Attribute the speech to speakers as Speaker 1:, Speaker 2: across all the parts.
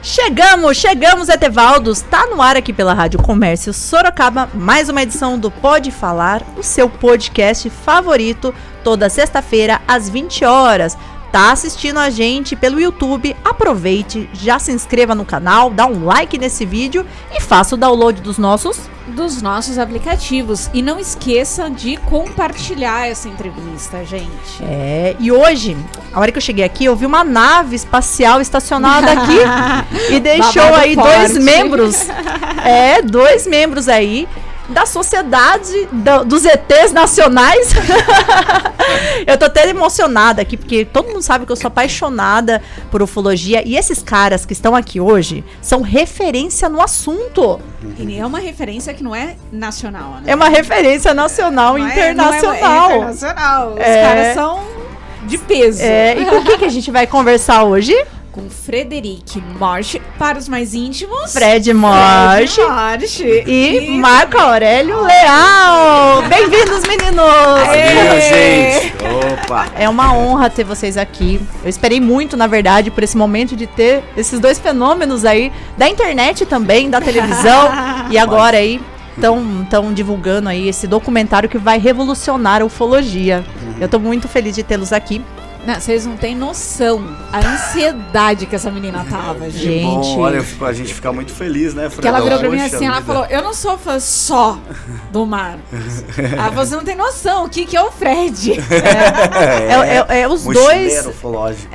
Speaker 1: Chegamos, Etevaldos. Tá no ar aqui pela Rádio Comércio Sorocaba, mais uma edição do Pode Falar, o seu podcast favorito, toda sexta-feira às 20 horas. Tá assistindo a gente pelo YouTube? Aproveite, já se inscreva no canal, dá um like nesse vídeo e faça o download dos nossos
Speaker 2: aplicativos. E não esqueça de compartilhar essa entrevista, gente.
Speaker 1: E hoje, a hora que eu cheguei aqui, eu vi uma nave espacial estacionada aqui e deixou aí dois membros aí da Sociedade dos ETs Nacionais. Eu tô até emocionada aqui, porque todo mundo sabe que eu sou apaixonada por ufologia. E esses caras que estão aqui hoje são referência no assunto.
Speaker 2: E é uma referência que não é nacional, né?
Speaker 1: É uma referência nacional e internacional.
Speaker 2: É internacional. Os caras são de peso.
Speaker 1: E com quem que a gente vai conversar hoje?
Speaker 2: Com Frederic Morsch, para os mais íntimos,
Speaker 1: Fred Morsch e Marco Aurélio Leal. Bem-vindos, meninos!
Speaker 3: Valeu, gente! Opa!
Speaker 1: É uma honra ter vocês aqui. Eu esperei muito, na verdade, por esse momento de ter esses dois fenômenos aí, da internet também, da televisão, e agora aí estão divulgando aí esse documentário que vai revolucionar a ufologia. Eu tô muito feliz de tê-los aqui.
Speaker 2: Não, vocês não têm noção a ansiedade que essa menina tava, gente.
Speaker 3: Bom, olha, a gente fica muito feliz, né, Fred?
Speaker 2: Que ela virou pra mim assim, ela falou, eu não sou fã só do Marcos. Você não tem noção, o que é o Fred?
Speaker 1: Os dois.
Speaker 3: Ufológico.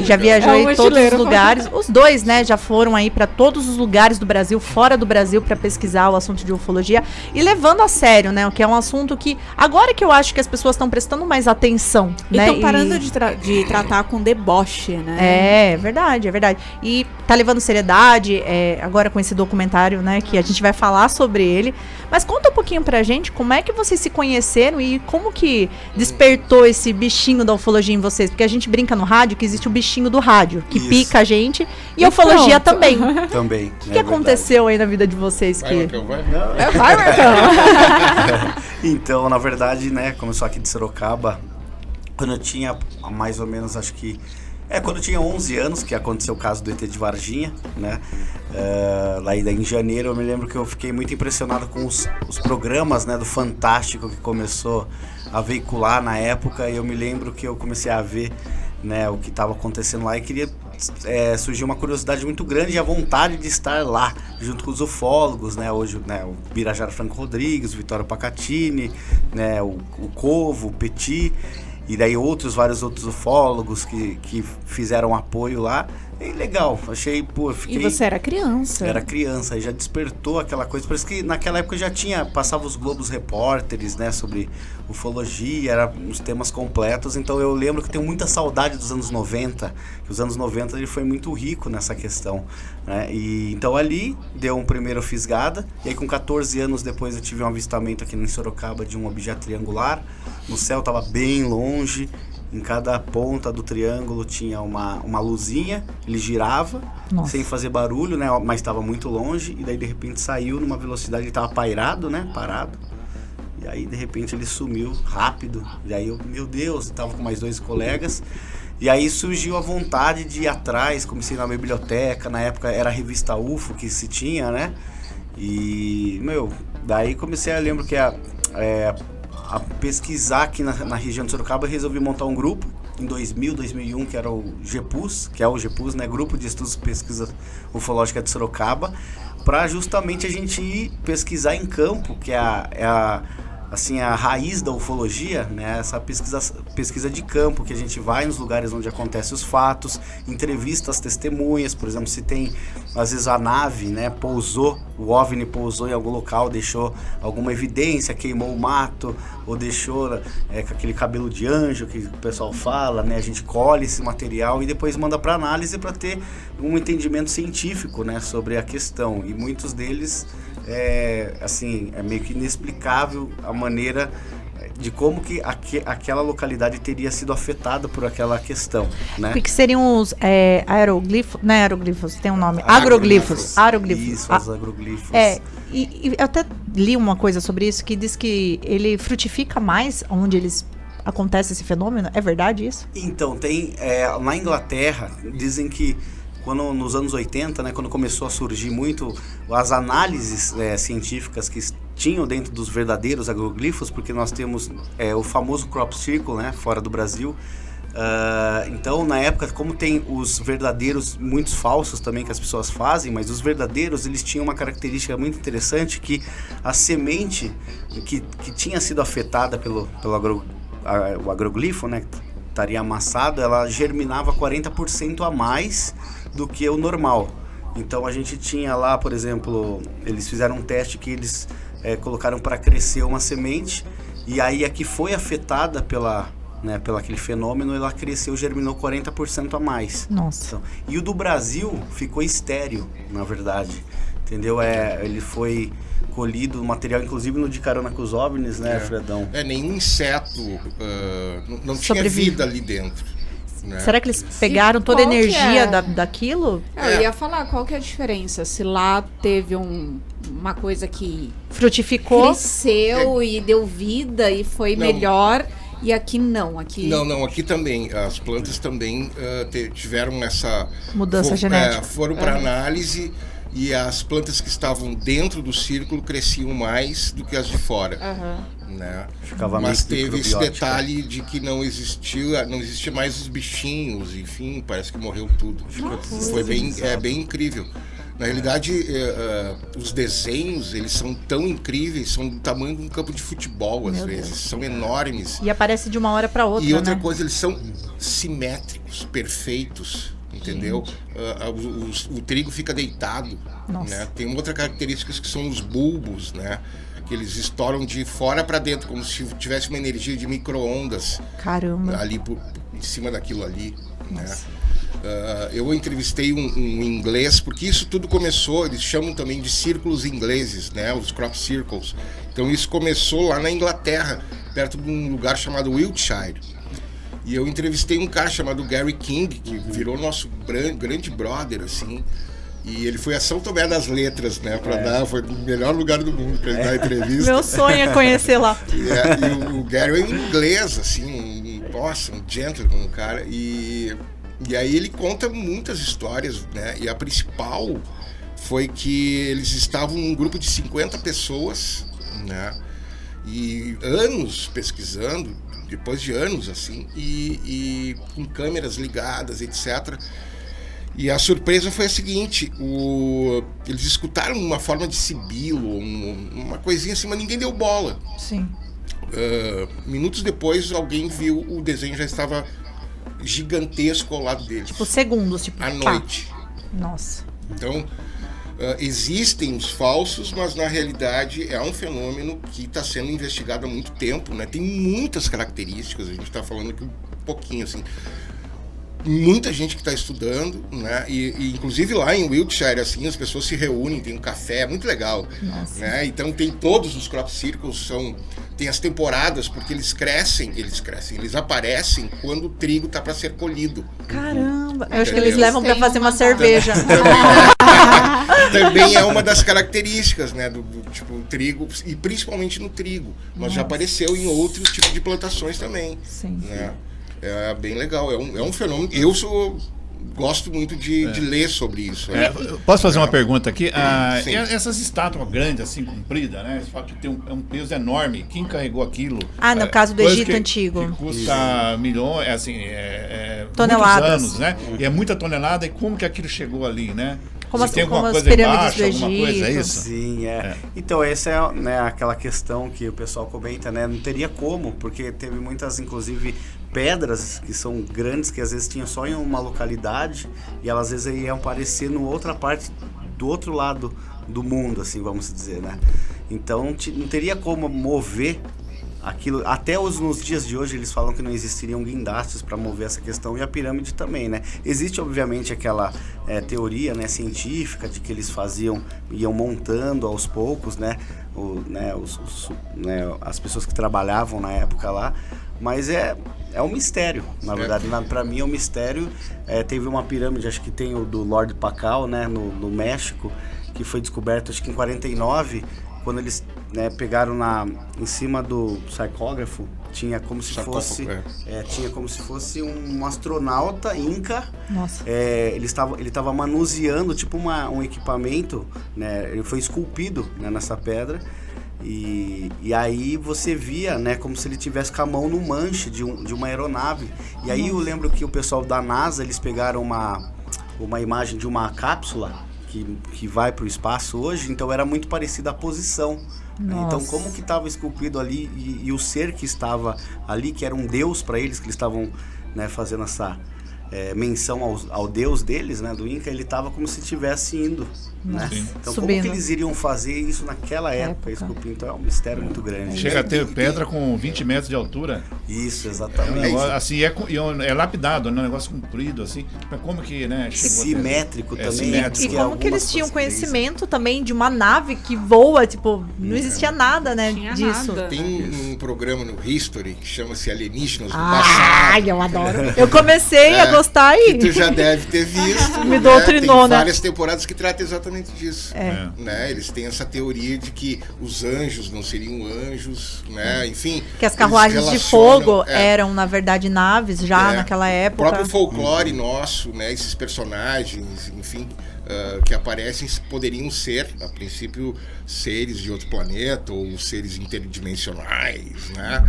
Speaker 1: Já viajou em todos os lugares. Os dois, né, já foram aí pra todos os lugares do Brasil, fora do Brasil, pra pesquisar o assunto de ufologia e levando a sério, né, o que é um assunto que agora que eu acho que as pessoas estão prestando mais atenção, né?
Speaker 2: Estão parando de tratar com deboche,
Speaker 1: É
Speaker 2: né?
Speaker 1: verdade. E tá levando seriedade, agora com esse documentário, né, que a gente vai falar sobre ele. Mas conta um pouquinho pra gente como é que vocês se conheceram e como que despertou esse bichinho da ufologia em vocês. Porque a gente brinca no rádio que existe o bichinho do rádio, que pica a gente, e a ufologia também.
Speaker 3: Também.
Speaker 1: O que aconteceu aí na vida de vocês?
Speaker 4: Vai, Marcão.
Speaker 1: Vai, Marcão!
Speaker 3: Então, na verdade, né, começou aqui de Sorocaba, quando eu tinha mais ou menos, acho que... quando eu tinha 11 anos, que aconteceu o caso do ET de Varginha, né? Lá em janeiro, eu me lembro que eu fiquei muito impressionado com os programas, né, do Fantástico que começou a veicular na época. E eu me lembro que eu comecei a ver, né, o que estava acontecendo lá e queria... surgiu uma curiosidade muito grande e a vontade de estar lá, junto com os ufólogos, né? Hoje, né, o Birajara Franco Rodrigues, o Vitório Pacatini, né, o Covo, o Petit... E daí vários outros ufólogos que fizeram apoio lá. E legal, achei, fiquei...
Speaker 2: E você era criança.
Speaker 3: Era criança, aí já despertou aquela coisa. Parece que naquela época já passava os Globos Repórteres, né, sobre ufologia, eram uns temas completos. Então eu lembro que tenho muita saudade dos anos 90, que os anos 90 ele foi muito rico nessa questão, né? E então ali deu um primeiro fisgada, e aí com 14 anos depois eu tive um avistamento aqui em Sorocaba de um objeto triangular. No céu estava bem longe. Em cada ponta do triângulo tinha uma luzinha, ele girava, sem fazer barulho, né? Mas estava muito longe, e daí de repente saiu numa velocidade, ele estava pairado, né? Parado. E aí de repente ele sumiu rápido, e aí eu, meu Deus, estava com mais 2 colegas. E aí surgiu a vontade de ir atrás, comecei na biblioteca, na época era a revista UFO que se tinha, né? E, daí comecei, eu lembro que a pesquisar aqui na região de Sorocaba, eu resolvi montar um grupo em 2001, que era o GEPUS, né, Grupo de Estudos e Pesquisa Ufológica de Sorocaba, para justamente a gente ir pesquisar em campo, que é a raiz da ufologia, né? Essa pesquisa de campo, que a gente vai nos lugares onde acontecem os fatos, entrevista as testemunhas, por exemplo, se tem, às vezes a nave, né, o OVNI pousou em algum local, deixou alguma evidência, queimou o mato, ou deixou com aquele cabelo de anjo que o pessoal fala, né? A gente colhe esse material e depois manda para análise para ter um entendimento científico, né, sobre a questão, e muitos deles é meio que inexplicável a maneira de como que aquela localidade teria sido afetada por aquela questão, né?
Speaker 1: O que seriam os aeroglifos, não é aeroglifos, tem um nome, agroglifos.
Speaker 3: Isso, os agroglifos.
Speaker 1: E eu até li uma coisa sobre isso, que diz que ele frutifica mais onde acontece esse fenômeno, é verdade isso?
Speaker 3: Então, tem, na Inglaterra, dizem que quando nos anos 80, né, quando começou a surgir muito as análises científicas que tinham dentro dos verdadeiros agroglifos, porque nós temos o famoso crop circle, né, fora do Brasil. Então, na época, como tem os verdadeiros, muitos falsos também que as pessoas fazem, mas os verdadeiros, eles tinham uma característica muito interessante, que a semente que tinha sido afetada pelo o agroglifo, né, que estaria amassado, ela germinava 40% a mais do que o normal. Então a gente tinha lá, por exemplo, eles fizeram um teste que eles colocaram para crescer uma semente, e aí a que foi afetada pelo aquele fenômeno, ela cresceu, germinou 40% a mais.
Speaker 1: Nossa.
Speaker 3: Então, e o do Brasil ficou estéril, na verdade. Entendeu? Ele foi colhido, o material, inclusive no De Carona com os OVNIs, né, Fredão?
Speaker 4: Nenhum inseto, não tinha vida ali dentro. Né?
Speaker 1: Será que eles pegaram toda a energia daquilo?
Speaker 2: Eu ia falar, qual que é a diferença? Se lá teve uma coisa que
Speaker 1: frutificou,
Speaker 2: cresceu e deu vida e foi melhor... E aqui não,
Speaker 4: aqui também, as plantas também tiveram essa...
Speaker 1: mudança genética.
Speaker 4: Foram para análise, e as plantas que estavam dentro do círculo cresciam mais do que as de fora. Né? Mas teve esse detalhe de que não existia mais os bichinhos, enfim, parece que morreu tudo. Foi bem incrível. Na realidade, os desenhos, eles são tão incríveis, são do tamanho de um campo de futebol, às vezes. São enormes.
Speaker 1: E aparece de uma hora para outra,
Speaker 4: E outra coisa, eles são simétricos, perfeitos, entendeu? O trigo fica deitado. Né? Tem outra característica que são os bulbos, né? Que eles estouram de fora para dentro, como se tivesse uma energia de micro-ondas.
Speaker 1: Caramba!
Speaker 4: Ali em cima daquilo ali, né? Eu entrevistei um inglês, porque isso tudo começou, eles chamam também de círculos ingleses, né, os crop circles. Então isso começou lá na Inglaterra, perto de um lugar chamado Wiltshire. E eu entrevistei um cara chamado Gary King, que virou nosso grande brother, assim. E ele foi a São Tomé das Letras, né, foi o melhor lugar do mundo para ele dar entrevista.
Speaker 1: Meu sonho é conhecer lá.
Speaker 4: E o Gary é um inglês, assim, um gentleman, um cara, E aí ele conta muitas histórias, né? E a principal foi que eles estavam num grupo de 50 pessoas, né? E anos pesquisando, depois de anos, assim, e com câmeras ligadas, etc. E a surpresa foi a seguinte, eles escutaram uma forma de sibilo, uma coisinha assim, mas ninguém deu bola.
Speaker 1: Sim.
Speaker 4: Minutos depois, alguém viu, o desenho já estava gigantesco ao lado deles.
Speaker 1: Tipo segundos, tipo...
Speaker 4: à noite.
Speaker 1: Nossa.
Speaker 4: Então, existem os falsos, mas na realidade é um fenômeno que está sendo investigado há muito tempo, né? Tem muitas características, a gente está falando aqui um pouquinho, assim. Muita gente que está estudando, né? E inclusive lá em Wiltshire, assim, as pessoas se reúnem, tem um café, é muito legal. Né? Então tem todos os crop circles, tem as temporadas, porque eles aparecem quando o trigo está para ser colhido.
Speaker 1: Caramba! Eu acho que eles levam para fazer uma cerveja.
Speaker 4: Também é uma das características, né, do tipo trigo, e principalmente no trigo, mas já apareceu em outros tipos de plantações também.
Speaker 1: Sim.
Speaker 4: Né? É bem legal, é um fenômeno. Gosto muito de ler sobre isso. Né?
Speaker 5: Posso fazer uma pergunta aqui? Essas estátuas grandes, assim, compridas, né? Você fala que tem um peso enorme. Quem carregou aquilo?
Speaker 1: No caso do Egito Antigo.
Speaker 5: Que custa milhões,
Speaker 1: toneladas.
Speaker 5: Muitos anos, né? E é muita tonelada. E como que aquilo chegou ali, né?
Speaker 1: Como
Speaker 5: tem alguma
Speaker 1: as
Speaker 5: coisa
Speaker 1: pirâmides
Speaker 5: embaixo,
Speaker 1: do
Speaker 5: alguma coisa, é
Speaker 1: Egito.
Speaker 5: isso?
Speaker 3: Sim, Então, essa é, né, aquela questão que o pessoal comenta, né? Não teria como, porque teve muitas, inclusive, pedras que são grandes, que às vezes tinham só em uma localidade, e elas às vezes iam aparecer no outra parte, do outro lado do mundo, assim, vamos dizer, né? Então, não teria como mover aquilo. Até nos dias de hoje eles falam que não existiriam guindastes para mover essa questão, e a pirâmide também, né? Existe obviamente aquela teoria, né, científica de que eles iam montando aos poucos, né, as pessoas que trabalhavam na época lá, mas é um mistério, na verdade. Para mim é um mistério. Teve uma pirâmide, acho que tem o do Lord Pacal, né, no México, que foi descoberto acho que em 49, quando eles, né, pegaram em cima do sarcógrafo, tinha como se fosse
Speaker 4: sarcófago,
Speaker 3: tinha como se fosse um astronauta inca.
Speaker 1: Nossa.
Speaker 3: Ele estava manuseando tipo um equipamento, né? Ele foi esculpido, né, nessa pedra. E aí você via, né, como se ele tivesse com a mão no manche de uma aeronave. E aí eu lembro que o pessoal da NASA, eles pegaram uma imagem de uma cápsula que vai para o espaço hoje, então era muito parecida a posição. Né? Então como que estava esculpido ali e o ser que estava ali, que era um deus para eles, que eles estavam, né, fazendo essa menção ao deus deles, né, do Inca, ele estava como se estivesse indo. Né? Então
Speaker 1: Subindo.
Speaker 3: como que eles iriam fazer isso naquela época? Esculpir? Então é um mistério muito grande.
Speaker 5: Chega a ter pedra com 20 metros de altura.
Speaker 3: Isso,
Speaker 5: É um
Speaker 3: exatamente.
Speaker 5: negócio, assim, é lapidado, né? Um negócio comprido, assim. Mas como que, né? chegou
Speaker 3: Simétrico
Speaker 5: até-
Speaker 3: também.
Speaker 5: simétrico.
Speaker 1: E
Speaker 3: que
Speaker 1: como que eles
Speaker 3: algumas
Speaker 1: tinham
Speaker 3: coisas
Speaker 1: conhecimento também de uma nave que voa, tipo, não existia nada, né,
Speaker 2: Tinha
Speaker 1: disso.
Speaker 2: nada.
Speaker 4: Tem um programa no History que chama-se Alienígenas do Passado.
Speaker 1: Ai, eu adoro. Eu comecei a gostar
Speaker 4: Que
Speaker 1: e
Speaker 4: tu já deve ter visto.
Speaker 1: Me doutrinou,
Speaker 4: Tem
Speaker 1: né?
Speaker 4: várias temporadas que tratam exatamente disso.
Speaker 5: É.
Speaker 4: Né? Eles têm essa teoria de que os anjos não seriam anjos, né? Enfim.
Speaker 1: que as
Speaker 4: eles
Speaker 1: carruagens de
Speaker 4: relacionam-
Speaker 1: fogo eram, na verdade, naves já naquela
Speaker 4: O
Speaker 1: época.
Speaker 4: próprio folclore nosso, né? Esses personagens, enfim, que aparecem poderiam ser, a princípio, seres de outro planeta ou seres interdimensionais, né?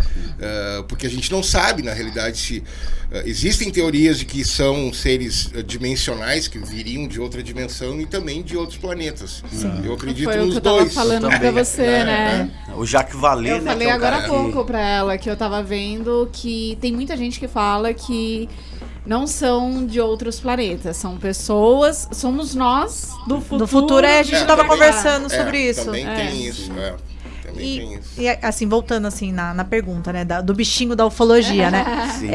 Speaker 4: Porque a gente não sabe, na realidade, se existem teorias de que são seres dimensionais que viriam de outra dimensão e também de outros planetas. Eu acredito
Speaker 2: Foi o que
Speaker 4: nos
Speaker 2: eu tava
Speaker 4: dois.
Speaker 2: falando pra
Speaker 3: também,
Speaker 2: você, né?
Speaker 3: O Jacques Vallée,
Speaker 2: Eu
Speaker 3: né?
Speaker 2: falei
Speaker 3: que é o
Speaker 2: agora
Speaker 3: cara
Speaker 2: há pouco pra ela que eu tava vendo que tem muita gente que fala que não são de outros planetas, são pessoas, somos nós do futuro.
Speaker 1: No futuro, a gente tava
Speaker 4: também-
Speaker 1: conversando sobre isso.
Speaker 4: Também tem isso, também tem isso.
Speaker 1: E assim, voltando assim na pergunta, né, do bichinho da ufologia, né?
Speaker 3: Sim.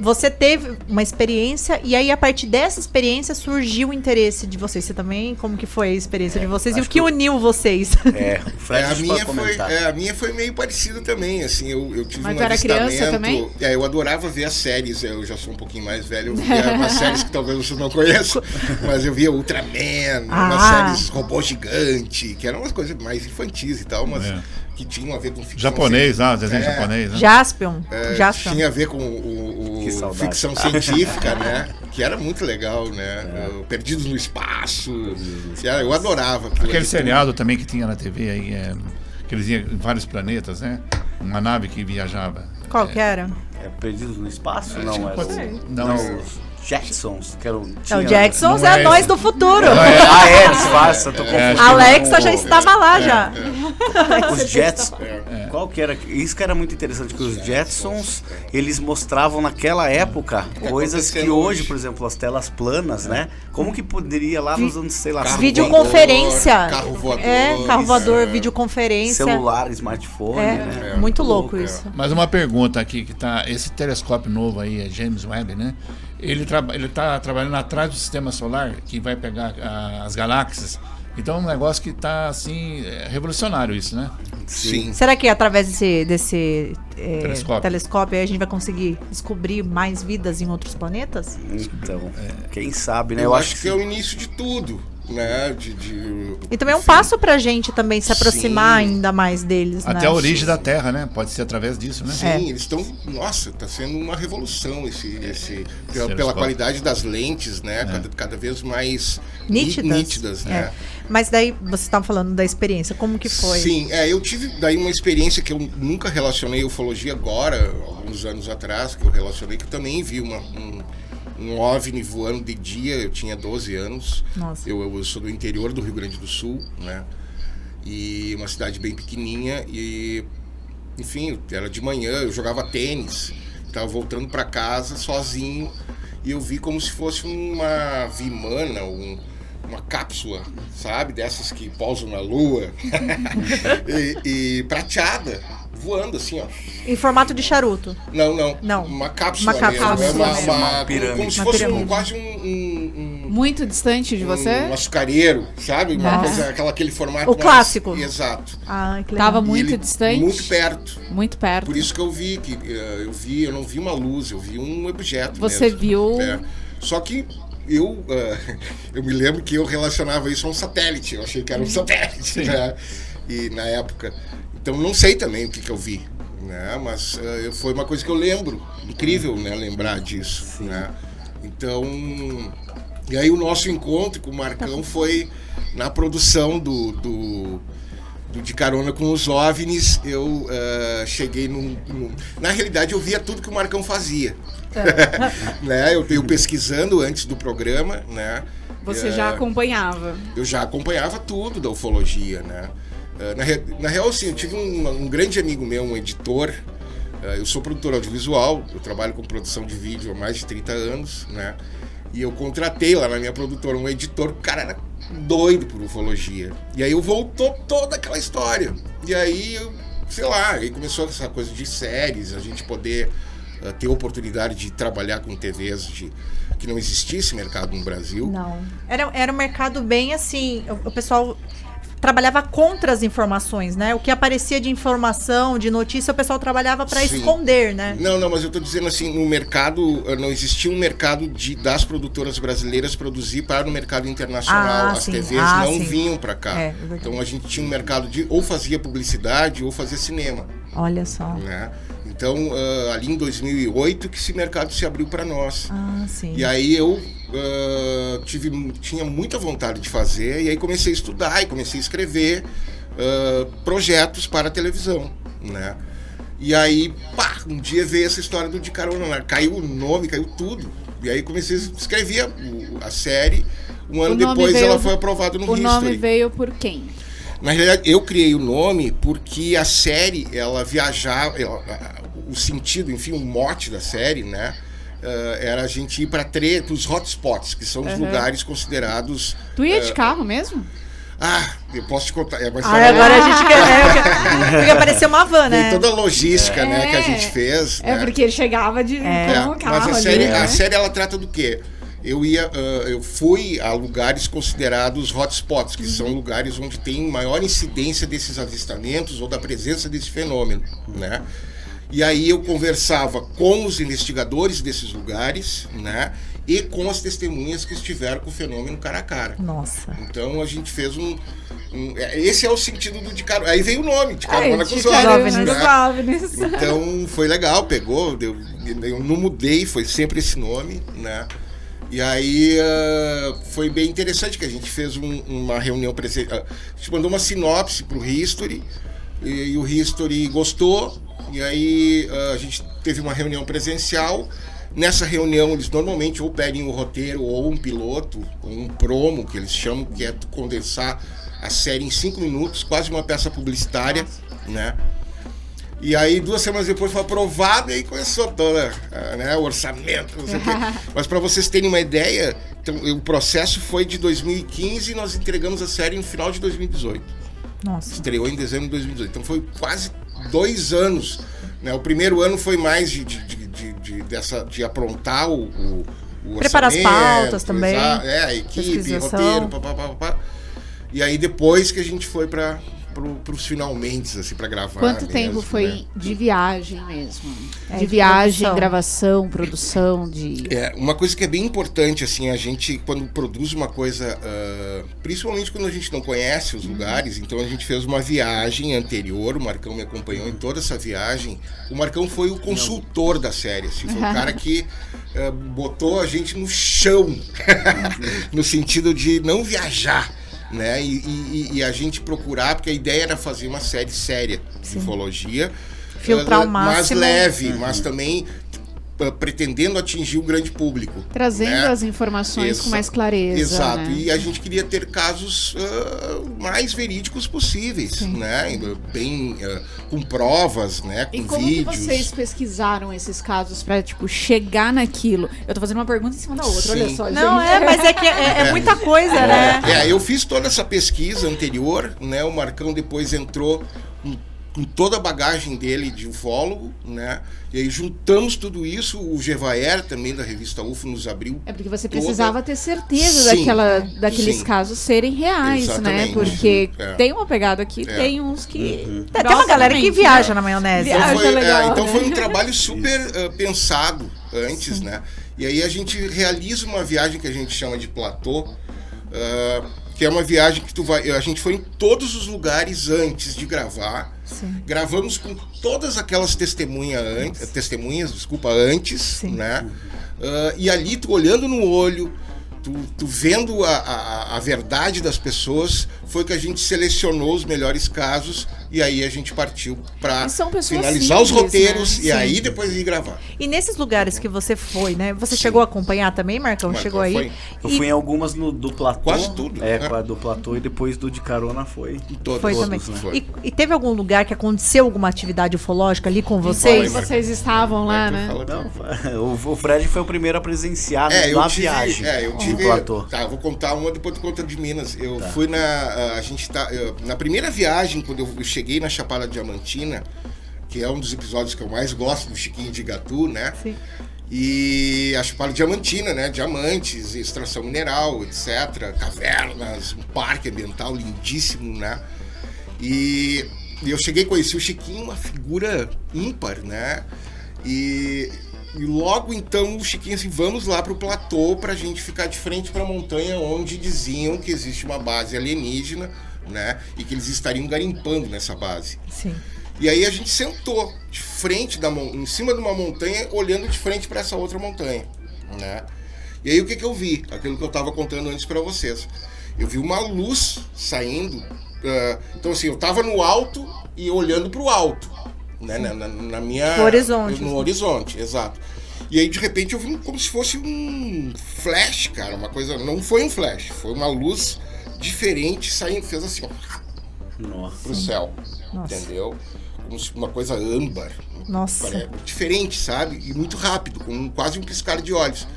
Speaker 1: Você teve uma experiência e aí a partir dessa experiência surgiu o interesse de vocês. Você também, como que foi a experiência de vocês e o
Speaker 3: acho
Speaker 1: que
Speaker 3: que
Speaker 1: uniu vocês?
Speaker 3: O Fred pode comentar.
Speaker 4: A minha foi meio parecida também, assim, eu tive
Speaker 2: Mas
Speaker 4: um
Speaker 2: tu era criança
Speaker 4: avistamento.
Speaker 2: também?
Speaker 4: Eu adorava ver as séries, eu já sou um pouquinho mais velho, eu via umas séries que talvez vocês não conheçam, mas eu via Ultraman, umas séries robô gigante, que eram umas coisas mais infantis e tal, mas que tinham a ver com ficção
Speaker 5: Japonês, desenho
Speaker 4: É.
Speaker 5: japonês, né?
Speaker 1: Jaspion.
Speaker 4: científica. Tinha a ver com
Speaker 3: Que saudade.
Speaker 4: ficção científica, né? Que era muito legal, né? Perdidos no Espaço. Eu adorava aquilo.
Speaker 5: Aquele
Speaker 4: ali.
Speaker 5: seriado também que tinha na TV aí, que eles iam em vários planetas, né? Uma nave que viajava.
Speaker 1: Qual que era?
Speaker 3: Perdidos no Espaço? Não, era
Speaker 5: pode ser. Não,
Speaker 3: não,
Speaker 5: é-
Speaker 3: os Jetsons, que eram...
Speaker 1: O Jacksons
Speaker 5: não
Speaker 1: é
Speaker 5: é
Speaker 1: nós
Speaker 5: esse.
Speaker 1: do futuro.
Speaker 3: Disfarça, tô confundindo.
Speaker 1: A Alexa
Speaker 3: com
Speaker 1: já
Speaker 3: o-
Speaker 1: estava lá já.
Speaker 3: Os Jetsons, qual que era? Isso que era muito interessante, que os Jetsons, eles mostravam naquela época coisas que
Speaker 4: acontecendo
Speaker 3: hoje,
Speaker 4: hoje.
Speaker 3: por exemplo, as telas planas, né? Como que poderia lá nos anos, sei lá,
Speaker 4: Carro
Speaker 1: Videoconferência.
Speaker 4: Carro voador.
Speaker 1: Carro voador,
Speaker 4: É.
Speaker 1: videoconferência.
Speaker 3: celular, smartphone, né?
Speaker 1: Muito louco
Speaker 4: louco,
Speaker 1: isso.
Speaker 5: Mas uma pergunta aqui, que tá. Esse telescópio novo aí, James Webb, né? Ele tá trabalhando atrás do sistema solar, que vai pegar as galáxias. Então é um negócio que tá assim, revolucionário isso, né?
Speaker 4: Sim.
Speaker 1: Será que através desse
Speaker 5: Telescópio.
Speaker 1: aí a gente vai conseguir descobrir mais vidas em outros planetas?
Speaker 3: Então, quem sabe, né?
Speaker 4: Eu acho que é o início de tudo, né?
Speaker 1: E também é um
Speaker 4: enfim.
Speaker 1: passo pra gente também se aproximar
Speaker 4: Sim.
Speaker 1: ainda mais deles, né?
Speaker 5: Até a origem da Terra, né? Pode ser através disso, né?
Speaker 4: Sim, eles estão. Nossa, está sendo uma revolução pela
Speaker 5: telescópio.
Speaker 4: qualidade das lentes, né? Cada vez mais
Speaker 1: Nítidas.
Speaker 4: né?
Speaker 1: Mas daí você estava falando da experiência, como que foi?
Speaker 4: Sim, eu tive daí uma experiência que eu nunca relacionei ufologia agora, alguns anos atrás, que eu relacionei, que eu também vi um OVNI voando de dia, eu tinha 12 anos.
Speaker 1: Nossa.
Speaker 4: Eu sou do interior do Rio Grande do Sul, né? E uma cidade bem pequenininha e, enfim, era de manhã, eu jogava tênis, estava voltando para casa sozinho e eu vi como se fosse uma vimana, uma cápsula, sabe? Dessas que pousam na lua e prateada, voando assim, ó.
Speaker 1: Em formato de charuto.
Speaker 4: Não. Uma cápsula.
Speaker 1: Uma cápsula
Speaker 4: mesmo.
Speaker 1: mesmo.
Speaker 3: Uma pirâmide.
Speaker 4: Como se
Speaker 1: Uma
Speaker 4: fosse
Speaker 1: pirâmide.
Speaker 4: quase um
Speaker 2: Muito distante de você?
Speaker 4: açucareiro, sabe? Uma
Speaker 1: Nossa.
Speaker 4: coisa, aquele formato
Speaker 1: O clássico.
Speaker 4: Exato.
Speaker 1: Ah, que legal.
Speaker 2: Tava
Speaker 4: E
Speaker 2: muito
Speaker 4: ele
Speaker 2: distante?
Speaker 4: Muito perto.
Speaker 2: Muito perto.
Speaker 4: Por isso que eu vi, eu não vi uma luz, eu vi um objeto
Speaker 2: Você
Speaker 4: mesmo.
Speaker 2: viu...
Speaker 4: Só que eu me lembro que eu relacionava isso a um satélite, eu achei que era um satélite, né? E na época, então não sei também o que eu vi, né? Mas foi uma coisa que eu lembro, incrível, né? Lembrar disso, né? Então, e aí o nosso encontro com o Marcão foi na produção do De Carona com os OVNIs. Eu cheguei na realidade, eu via tudo que o Marcão fazia. Né? Eu pesquisando antes do programa, né?
Speaker 2: Você já acompanhava?
Speaker 4: Eu já acompanhava tudo da ufologia, né? Na real, assim, eu tive um grande amigo meu, um editor. Eu sou produtor audiovisual, eu trabalho com produção de vídeo há mais de 30 anos, né? E eu contratei lá na minha produtora um editor, o cara era doido por ufologia. E aí voltou toda aquela história. E aí, sei lá, aí começou essa coisa de séries, a gente poder ter oportunidade de trabalhar com TVs que não existisse mercado no Brasil.
Speaker 1: Não. Era um mercado bem assim, o pessoal trabalhava contra as informações, né? O que aparecia de informação, de notícia, o pessoal trabalhava para esconder, né?
Speaker 4: Não, mas eu tô dizendo assim, no mercado, não existia um mercado das produtoras brasileiras produzir para o mercado internacional. As TVs não vinham para cá. Então a gente tinha um mercado de ou fazia publicidade ou fazia cinema.
Speaker 1: Olha só.
Speaker 4: Né? Então, ali em 2008 que esse mercado se abriu para nós.
Speaker 1: Sim.
Speaker 4: E aí eu tinha muita vontade de fazer, e aí comecei a estudar e comecei a escrever projetos para a televisão, né? E aí, um dia veio essa história do De Carona, né? Caiu o nome, caiu tudo. E aí comecei a escrever a série. Um ano depois ela foi aprovada no History.
Speaker 2: O nome veio por quem?
Speaker 4: Na realidade, eu criei o nome porque a série, ela viajava, o sentido, enfim, o mote da série, né? Era a gente ir para os hotspots, que são os lugares considerados...
Speaker 2: Tu ia de carro mesmo?
Speaker 4: Eu posso te contar.
Speaker 1: Agora a gente quer... Porque parecia uma van, né?
Speaker 4: Tem toda a logística, né, que a gente fez.
Speaker 2: Porque ele chegava com o carro.
Speaker 4: Mas a série, ela trata do quê? Eu fui a lugares considerados hotspots, que são lugares onde tem maior incidência desses avistamentos ou da presença desse fenômeno, né? E aí eu conversava com os investigadores desses lugares, né? E com as testemunhas que estiveram com o fenômeno cara a cara.
Speaker 1: Nossa.
Speaker 4: Então a gente fez esse é o sentido do De Carona. Aí veio o nome, De Carona com os OVNIs. Então foi legal, pegou, eu não mudei, foi sempre esse nome, né? E aí foi bem interessante que a gente fez uma reunião presencial. A gente mandou uma sinopse pro History e o History gostou. E aí a gente teve uma reunião presencial. Nessa reunião eles normalmente ou pedem um roteiro ou um piloto, ou um promo, que eles chamam, que é condensar a série em 5 minutos, quase uma peça publicitária, né? E aí 2 semanas depois foi aprovado e aí começou toda, né, o orçamento, não sei o quê. Mas para vocês terem uma ideia, então, o processo foi de 2015 e nós entregamos a série no final de 2018.
Speaker 1: Nossa.
Speaker 4: Estreou em dezembro de 2018. Então foi quase 2 anos. Né? O primeiro ano foi mais de aprontar o orçamento.
Speaker 1: Preparar as pautas também.
Speaker 4: A equipe, roteiro, papapá. E aí depois que a gente foi para os finalmente, assim, para gravar.
Speaker 2: Quanto tempo foi, né, de viagem mesmo? De viagem, produção. Gravação, produção,
Speaker 4: uma coisa que é bem importante, assim, a gente, quando produz uma coisa, principalmente quando a gente não conhece os lugares, então a gente fez uma viagem anterior, o Marcão me acompanhou em toda essa viagem. O Marcão foi o consultor da série, assim, foi o cara que botou a gente no chão, no sentido de não viajar, né? E a gente procurar, porque a ideia era fazer uma série séria de ufologia,
Speaker 1: filtrar o máximo,
Speaker 4: mas leve, mas também pretendendo atingir o grande público,
Speaker 2: trazendo, né, as informações com mais clareza.
Speaker 4: Exato,
Speaker 2: né?
Speaker 4: E a gente queria ter casos mais verídicos possíveis, né? Bem com provas, né? Com
Speaker 2: e como
Speaker 4: vídeos.
Speaker 2: Que vocês pesquisaram esses casos para chegar naquilo? Eu tô fazendo uma pergunta em cima da outra, olha só.
Speaker 1: Não, gente. Mas é que é muita coisa, né?
Speaker 4: Eu fiz toda essa pesquisa anterior, né? O Marcão depois entrou com toda a bagagem dele de ufólogo, né? E aí juntamos tudo isso, o Gevaer também da revista UFO nos abriu.
Speaker 2: Porque você precisava ter certeza daqueles casos serem reais,
Speaker 4: exatamente,
Speaker 2: né? Porque tem uma pegada aqui, tem uns que...
Speaker 1: Tem uma galera que viaja na maionese.
Speaker 4: Então foi um trabalho super pensado antes, né? E aí a gente realiza uma viagem que a gente chama de platô, que é uma viagem que a gente foi em todos os lugares antes de gravar.
Speaker 1: Sim.
Speaker 4: Gravamos com todas aquelas testemunhas antes,
Speaker 1: Sim.
Speaker 4: né? E ali, tu olhando no olho, tu vendo a verdade das pessoas, foi que a gente selecionou os melhores casos e aí a gente partiu para
Speaker 2: E são pessoas
Speaker 4: finalizar os
Speaker 2: simples,
Speaker 4: roteiros
Speaker 2: né?
Speaker 4: e
Speaker 1: Sim.
Speaker 4: aí depois ir gravar.
Speaker 1: E nesses lugares que você foi, né? Você
Speaker 4: Sim.
Speaker 1: chegou a acompanhar também, Marcão?
Speaker 4: Marcão
Speaker 1: Chegou aí?
Speaker 4: foi.
Speaker 3: Eu
Speaker 1: E
Speaker 3: fui em algumas do Platô.
Speaker 4: Quase tudo, né?
Speaker 3: Com a do Platô e depois do de carona foi.
Speaker 4: Todos,
Speaker 1: foi
Speaker 3: todos,
Speaker 1: também.
Speaker 3: né?
Speaker 4: Foi.
Speaker 1: E teve algum lugar que aconteceu alguma atividade ufológica ali com
Speaker 2: Onde
Speaker 1: vocês?
Speaker 4: Marcão.
Speaker 2: vocês estavam lá,
Speaker 4: Marcão
Speaker 2: né?
Speaker 4: fala
Speaker 3: Não, o Fred foi o primeiro a presenciar
Speaker 4: eu
Speaker 3: na
Speaker 4: tive,
Speaker 3: viagem
Speaker 4: eu
Speaker 3: do
Speaker 4: tive.
Speaker 3: Platô.
Speaker 4: Tá, eu vou contar uma, depois tu conta de Minas. Eu fui na primeira viagem, quando eu cheguei na Chapada Diamantina, que é um dos episódios que eu mais gosto do Chiquinho de Igatu, né?
Speaker 1: Sim.
Speaker 4: E a Chapada Diamantina, né? Diamantes, extração mineral, etc. Cavernas, um parque ambiental lindíssimo, né? E eu cheguei e conheci o Chiquinho, uma figura ímpar, né? E logo então o Chiquinho assim, vamos lá pro platô pra gente ficar de frente pra montanha onde diziam que existe uma base alienígena, né? E que eles estariam garimpando nessa base.
Speaker 1: Sim.
Speaker 4: E aí a gente sentou de frente em cima de uma montanha, olhando de frente para essa outra montanha, né? E aí o que eu vi? Aquilo que eu estava contando antes para vocês. Eu vi uma luz saindo. Então assim, eu estava no alto e olhando para o alto, né? Na minha
Speaker 1: No horizonte.
Speaker 4: No horizonte, exato. E aí de repente eu vi como se fosse um flash, cara, uma coisa. Não foi um flash, foi uma luz diferente saindo, fez assim, ó,
Speaker 3: Nossa.
Speaker 4: pro céu,
Speaker 1: Nossa.
Speaker 4: entendeu? Como se uma coisa âmbar.
Speaker 1: Nossa.
Speaker 4: Diferente, sabe? E muito rápido, com quase um piscar de olhos.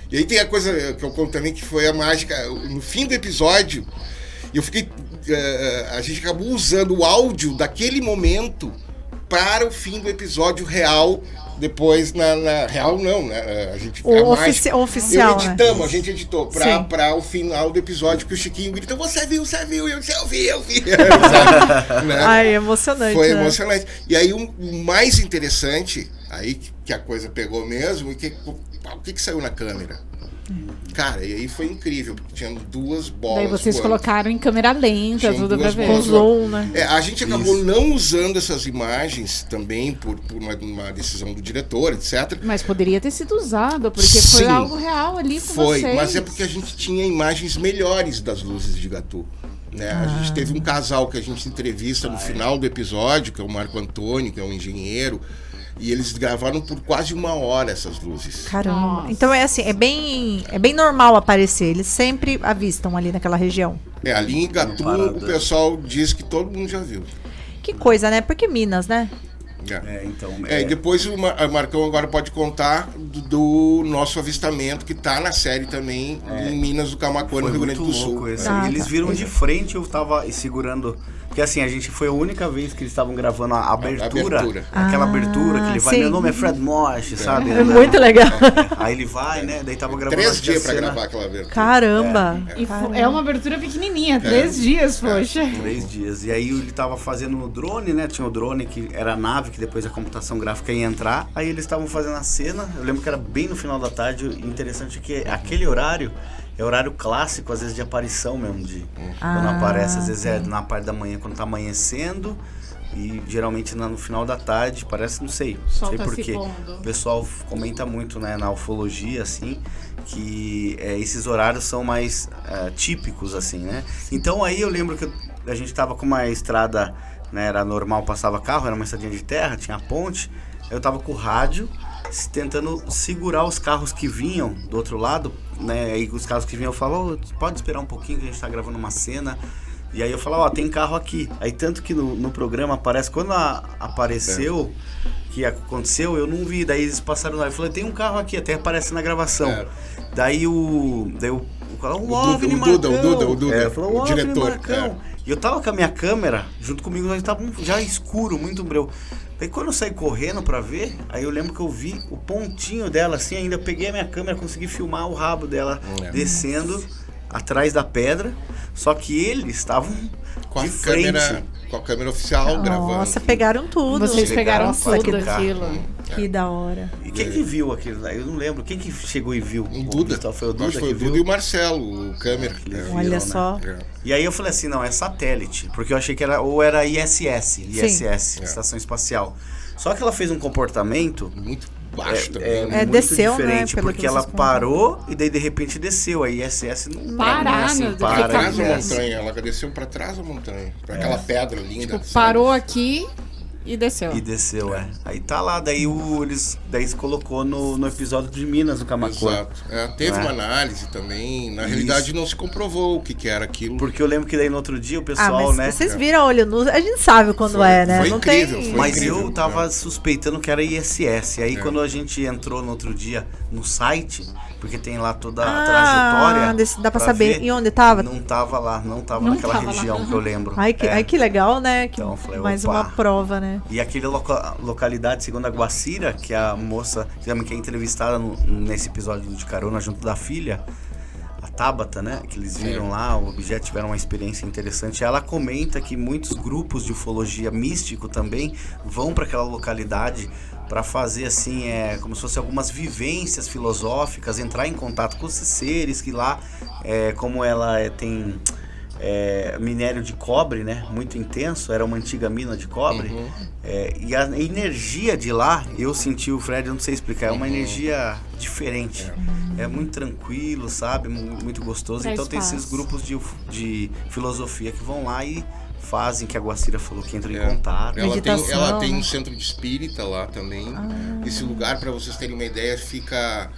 Speaker 4: E aí tem a coisa que eu conto também, que foi a mágica. No fim do episódio, eu fiquei. A gente acabou usando o áudio daquele momento para o fim do episódio real. Depois, real não, né? A gente,
Speaker 1: Oficial,
Speaker 4: editamos,
Speaker 1: né?
Speaker 4: a gente editou
Speaker 1: Sim.
Speaker 4: para o final do episódio, que o Chiquinho grita, você viu, eu vi. Né?
Speaker 1: Ai, emocionante.
Speaker 4: Foi
Speaker 1: né?
Speaker 4: emocionante. E aí o mais interessante, aí que a coisa pegou mesmo, o que saiu na câmera? Cara, e aí foi incrível, porque tinha duas bolas.
Speaker 2: Daí vocês
Speaker 4: voando.
Speaker 2: colocaram em câmera lenta,
Speaker 4: Tinham
Speaker 2: tudo pra
Speaker 4: duas
Speaker 2: ver.
Speaker 1: Com
Speaker 4: bolas
Speaker 1: zoom, né?
Speaker 4: A gente acabou não usando essas imagens também por uma decisão do diretor, etc.
Speaker 2: Mas poderia ter sido usado, porque foi
Speaker 4: Sim.
Speaker 2: algo real ali com
Speaker 4: Foi,
Speaker 2: vocês.
Speaker 4: mas é porque a gente tinha imagens melhores das luzes de Igatu. Né? A gente teve um casal que a gente entrevista no final do episódio, que é o Marco Antônio, que é um engenheiro, e eles gravaram por quase 1 hora essas luzes.
Speaker 1: Caramba.
Speaker 2: Nossa.
Speaker 1: Então é assim, é bem normal aparecer. Eles sempre avistam ali naquela região.
Speaker 4: Ali em Igatu, o pessoal diz que todo mundo já viu.
Speaker 1: Que coisa, né? Porque Minas, né?
Speaker 3: Então.
Speaker 4: E depois o Marcão agora pode contar do nosso avistamento, que tá na série também, em Minas do Camaquã, no
Speaker 3: Foi
Speaker 4: Rio Grande
Speaker 3: muito
Speaker 4: do Sul.
Speaker 3: louco esse.
Speaker 1: Ah,
Speaker 3: Eles
Speaker 1: tá.
Speaker 3: viram de frente, eu tava segurando. Porque assim, a gente foi a única vez que eles estavam gravando a abertura. Aquela abertura que ele vai.
Speaker 1: sim.
Speaker 3: Meu nome é Fred Mosh, sabe?
Speaker 1: É muito legal.
Speaker 3: Aí ele vai, né? Daí tava gravando
Speaker 4: 3
Speaker 3: a
Speaker 4: dias pra
Speaker 3: cena.
Speaker 4: gravar aquela abertura.
Speaker 1: Caramba.
Speaker 2: E é uma abertura pequenininha, 3 dias, poxa.
Speaker 3: 3 dias. E aí ele tava fazendo o drone, né? Tinha o drone que era a nave, que depois a computação gráfica ia entrar. Aí eles estavam fazendo a cena. Eu lembro que era bem no final da tarde. Interessante que aquele horário é horário clássico, às vezes, de aparição mesmo. Quando aparece, às vezes é na parte da manhã, quando tá amanhecendo. E geralmente no final da tarde, parece, não sei
Speaker 2: Sol tá se
Speaker 3: porquê.
Speaker 2: pondo.
Speaker 3: O pessoal comenta muito, né, na ufologia, assim, que esses horários são mais típicos, assim, né? Então aí eu lembro que a gente tava com uma estrada, né, era normal, passava carro, era uma estradinha de terra, tinha ponte. Eu tava com o rádio, tentando segurar os carros que vinham do outro lado, né? Aí os carros que vinham, eu falava, pode esperar um pouquinho que a gente tá gravando uma cena. E aí eu falava, tem carro aqui. Aí tanto que no programa aparece, quando apareceu, que aconteceu, eu não vi. Daí eles passaram lá e falaram, tem um carro aqui, até aparece na gravação. Daí o OVNI Marcão.
Speaker 4: O Duda,
Speaker 3: falou,
Speaker 4: o diretor.
Speaker 3: Marcão. E eu tava com a minha câmera, junto comigo, nós tava já escuro, muito breu. Daí quando eu saí correndo pra ver, aí eu lembro que eu vi o pontinho dela, assim, ainda eu peguei a minha câmera, consegui filmar o rabo dela descendo atrás da pedra, só que eles estavam de frente.
Speaker 4: Com a câmera oficial gravando.
Speaker 1: Nossa, pegaram tudo.
Speaker 2: Vocês pegaram
Speaker 3: Chegaram a
Speaker 2: tudo
Speaker 3: sacar.
Speaker 2: aquilo.
Speaker 1: Que da hora.
Speaker 3: E quem que viu aquilo lá? Eu não lembro. Quem que chegou e viu?
Speaker 4: O Duda.
Speaker 3: Foi o Duda
Speaker 4: Acho que foi
Speaker 3: que
Speaker 4: o Duda
Speaker 3: viu?
Speaker 4: e o Marcelo, o câmera.
Speaker 3: Eles
Speaker 1: Olha
Speaker 3: viram,
Speaker 1: só.
Speaker 4: É.
Speaker 3: E aí eu falei assim, não, é satélite. Porque eu achei que era ISS, Estação Espacial. Só que ela fez um comportamento
Speaker 4: Muito baixo também.
Speaker 3: muito
Speaker 1: desceu, né,
Speaker 3: diferente,
Speaker 1: pelo
Speaker 3: porque
Speaker 1: que
Speaker 3: ela
Speaker 1: vocês
Speaker 3: parou e daí de repente desceu. A ISS não
Speaker 2: Parar,
Speaker 3: assim,
Speaker 2: né?
Speaker 3: para.
Speaker 2: Ficar
Speaker 4: Atrás da
Speaker 3: ISS.
Speaker 4: montanha, ela desceu pra trás da montanha. Pra aquela pedra linda.
Speaker 2: Tipo,
Speaker 4: sabe?
Speaker 2: parou aqui e desceu.
Speaker 3: E desceu, Aí tá lá, daí se colocou no episódio de Minas, no Camacuã.
Speaker 4: Exato. Teve uma análise também. Na realidade, não se comprovou o que era aquilo.
Speaker 3: Porque eu lembro que daí no outro dia o
Speaker 1: Ah,
Speaker 3: pessoal,
Speaker 1: mas
Speaker 3: né?
Speaker 1: vocês viram a olho nu, a gente sabe quando é, né?
Speaker 4: foi
Speaker 1: Não
Speaker 4: incrível,
Speaker 1: tem...
Speaker 4: foi
Speaker 3: Mas
Speaker 4: incrível,
Speaker 3: eu tava suspeitando que era ISS. Aí quando a gente entrou no outro dia no site, porque tem lá toda a trajetória.
Speaker 1: Dá pra
Speaker 3: pra
Speaker 1: saber.
Speaker 3: ver,
Speaker 1: E onde tava?
Speaker 3: Não tava lá, não tava
Speaker 2: Não
Speaker 3: naquela
Speaker 2: tava lá.
Speaker 3: região que eu lembro.
Speaker 1: Ai, que legal, né? Que
Speaker 3: Então, eu falei,
Speaker 1: mais
Speaker 3: opa.
Speaker 1: uma prova, né?
Speaker 3: E aquele localidade, segundo a Guacira, que é a moça que é entrevistada nesse episódio de Carona junto da filha, a Tabata, né? Que eles viram lá, o objeto, tiveram uma experiência interessante. Ela comenta que muitos grupos de ufologia místico também vão para aquela localidade para fazer assim, como se fosse algumas vivências filosóficas, entrar em contato com esses seres que lá, como ela tem minério de cobre, né? Muito intenso, era uma antiga mina de cobre. E a energia de lá, eu senti, o Fred, eu não sei explicar, é uma energia diferente. É muito tranquilo, sabe? Muito gostoso.
Speaker 2: Traz
Speaker 3: Então tem
Speaker 2: paz.
Speaker 3: esses grupos de filosofia que vão lá e fazem, que a Guacira falou, que entram em contato.
Speaker 4: Ela
Speaker 1: Meditação,
Speaker 4: tem
Speaker 1: né?
Speaker 4: um centro de espírita lá também. Esse lugar, para vocês terem uma ideia, fica